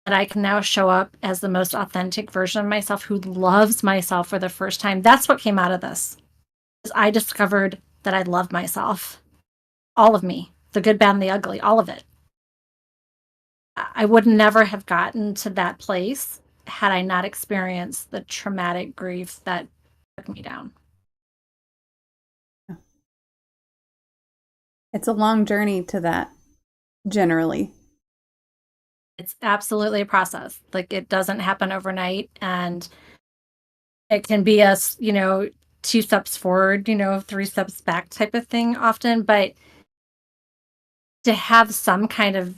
that I can now show up as the most authentic version of myself who loves myself for the first time. That's what came out of this. Is I discovered that I love myself. All of me, the good, bad, and the ugly, all of it. I would never have gotten to that place had I not experienced the traumatic grief that took me down. It's a long journey to that, generally. It's absolutely a process. Like, it doesn't happen overnight, and it can be a, 2 steps forward, 3 steps back type of thing often, but to have some kind of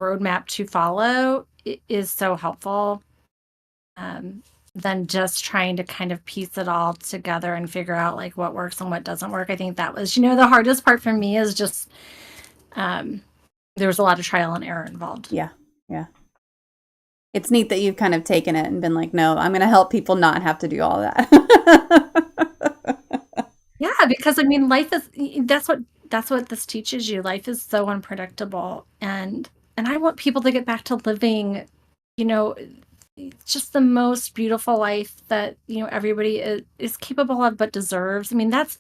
roadmap to follow is so helpful, than just trying to kind of piece it all together and figure out like what works and what doesn't work. I think that was, the hardest part for me is just, there was a lot of trial and error involved. Yeah. Yeah. It's neat that you've kind of taken it and been like, no, I'm going to help people not have to do all that. Yeah, because I mean, life is, that's what this teaches you. Life is so unpredictable, and I want people to get back to living, just the most beautiful life that, everybody is capable of but deserves. I mean, that's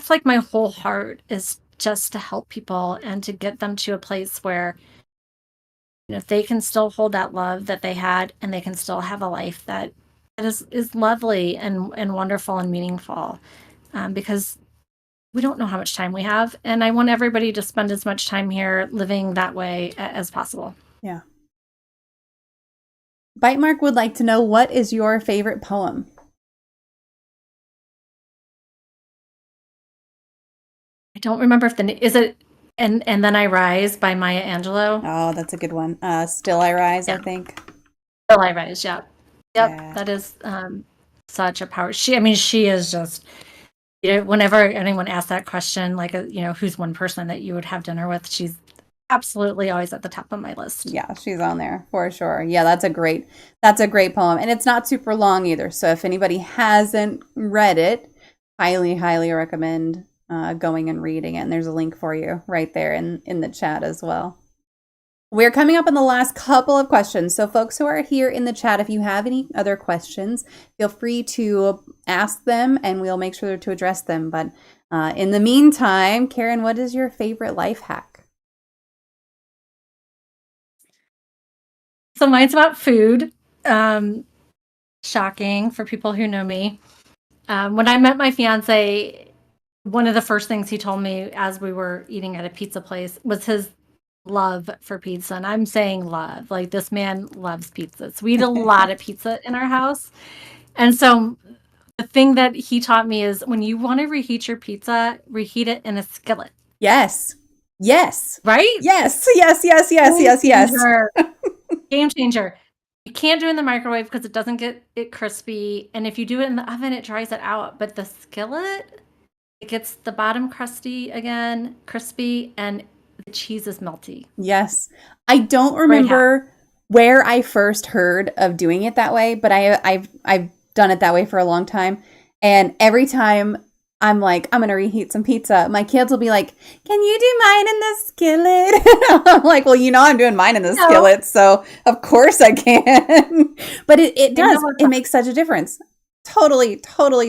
like my whole heart, is just to help people and to get them to a place where, they can still hold that love that they had, and they can still have a life that is lovely and wonderful and meaningful, because we don't know how much time we have, and I want everybody to spend as much time here living that way as possible. Yeah. Bite Mark would like to know, what is your favorite poem? I don't remember if is it and Then I Rise by Maya Angelou. Oh, that's a good one. Still I Rise, yeah. I think. Still I Rise, yeah. Yep, yeah. That is such a power. She is just, whenever anyone asks that question, like, who's one person that you would have dinner with, she's absolutely always at the top of my list. Yeah, she's on there for sure. Yeah, that's a great poem. And it's not super long either. So if anybody hasn't read it, highly recommend going and reading it. And there's a link for you right there in the chat as well. We're coming up on the last couple of questions. So folks who are here in the chat, if you have any other questions, feel free to ask them and we'll make sure to address them. But in the meantime, Karen, what is your favorite life hack? So mine's about food. Shocking for people who know me. When I met my fiance, one of the first things he told me as we were eating at a pizza place was his love for pizza. And I'm saying love, like, this man loves pizza. So we eat a lot of pizza in our house. And so the thing that he taught me is, when you want to reheat your pizza, reheat it in a skillet. Yes. Right? Yes. Game changer. You can't do it in the microwave because it doesn't get it crispy. And if you do it in the oven, it dries it out. But the skillet, it gets the bottom crispy, and the cheese is melty. Yes. I don't remember where I first heard of doing it that way, but I've done it that way for a long time. And every time I'm like, I'm going to reheat some pizza, my kids will be like, can you do mine in the skillet? I'm like, well, I'm doing mine in the skillet, so of course I can. But it does. It makes such a difference. Totally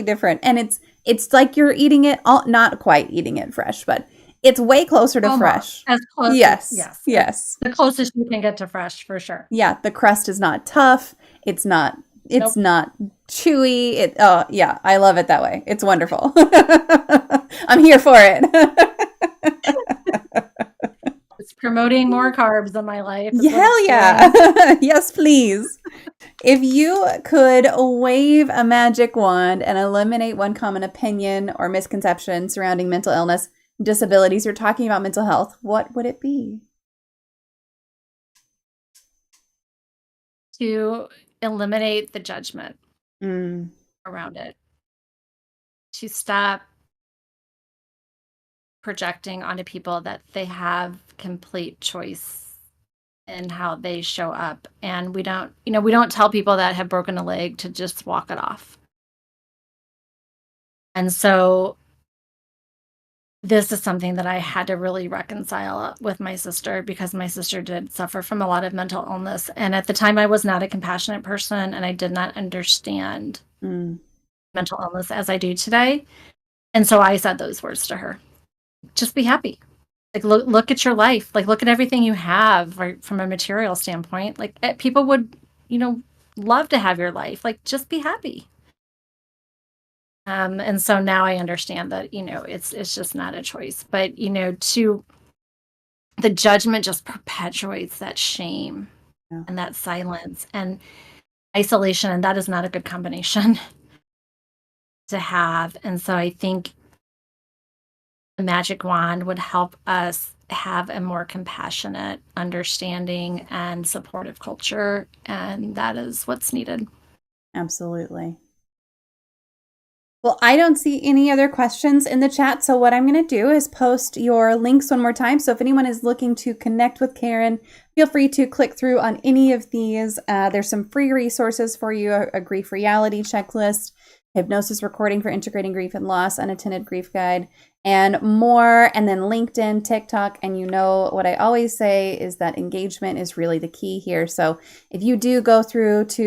different. And it's like you're eating it, not quite eating it fresh, but it's way closer to fresh. As close. Yes. The closest you can get to fresh, for sure. Yeah. The crust is not tough. It's not chewy. I love it that way. It's wonderful. I'm here for it. It's promoting more carbs in my life. Hell yeah. Yes, please. If you could wave a magic wand and eliminate one common opinion or misconception surrounding mental illness, disabilities, you're talking about mental health, what would it be? To eliminate the judgment around it. To stop projecting onto people that they have complete choice in how they show up. And we don't tell people that have broken a leg to just walk it off. And so this is something that I had to really reconcile with my sister, because my sister did suffer from a lot of mental illness. And at the time, I was not a compassionate person, and I did not understand mental illness as I do today. And so I said those words to her: just be happy. Like, look at your life. Like, look at everything you have, right, from a material standpoint. Like, people would love to have your life. Like, just be happy. And so now I understand that, it's just not a choice. But, the judgment just perpetuates that shame Yeah. and that silence and isolation. And that is not a good combination to have. And so I think the magic wand would help us have a more compassionate, understanding, and supportive culture. And that is what's needed. Absolutely. Well, I don't see any other questions in the chat. So what I'm going to do is post your links one more time. So if anyone is looking to connect with Karen, feel free to click through on any of these. There's some free resources for you, a grief reality checklist, hypnosis recording for integrating grief and loss, unattended grief guide, and more. And then LinkedIn, TikTok. And what I always say is that engagement is really the key here. So if you do go through to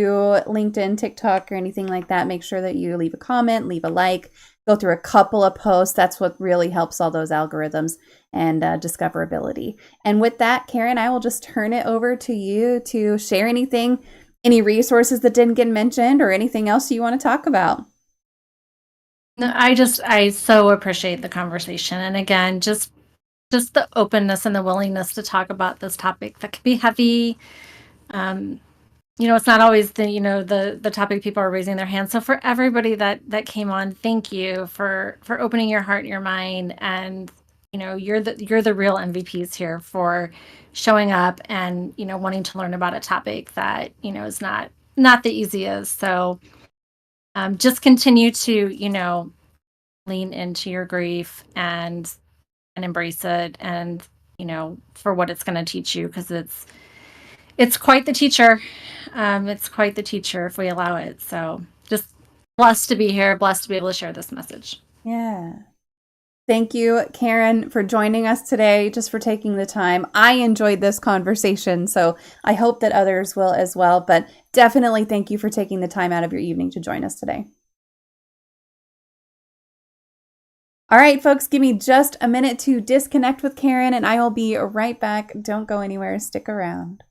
LinkedIn, TikTok, or anything like that, make sure that you leave a comment, leave a like, go through a couple of posts. That's what really helps all those algorithms and discoverability. And with that, Karen, I will just turn it over to you to share anything, any resources that didn't get mentioned, or anything else you want to talk about. No, I so appreciate the conversation. And again, just the openness and the willingness to talk about this topic that can be heavy. It's not always the topic people are raising their hands. So for everybody that came on, thank you for opening your heart and your mind. And you're the real MVPs here for showing up and wanting to learn about a topic that is not the easiest. So just continue to lean into your grief and embrace it, and for what it's going to teach you, because it's quite the teacher. It's quite the teacher if we allow it. So just blessed to be here, blessed to be able to share this message. Yeah. Thank you, Karen, for joining us today, just for taking the time. I enjoyed this conversation, so I hope that others will as well. But definitely thank you for taking the time out of your evening to join us today. All right, folks, give me just a minute to disconnect with Karen, and I will be right back. Don't go anywhere. Stick around.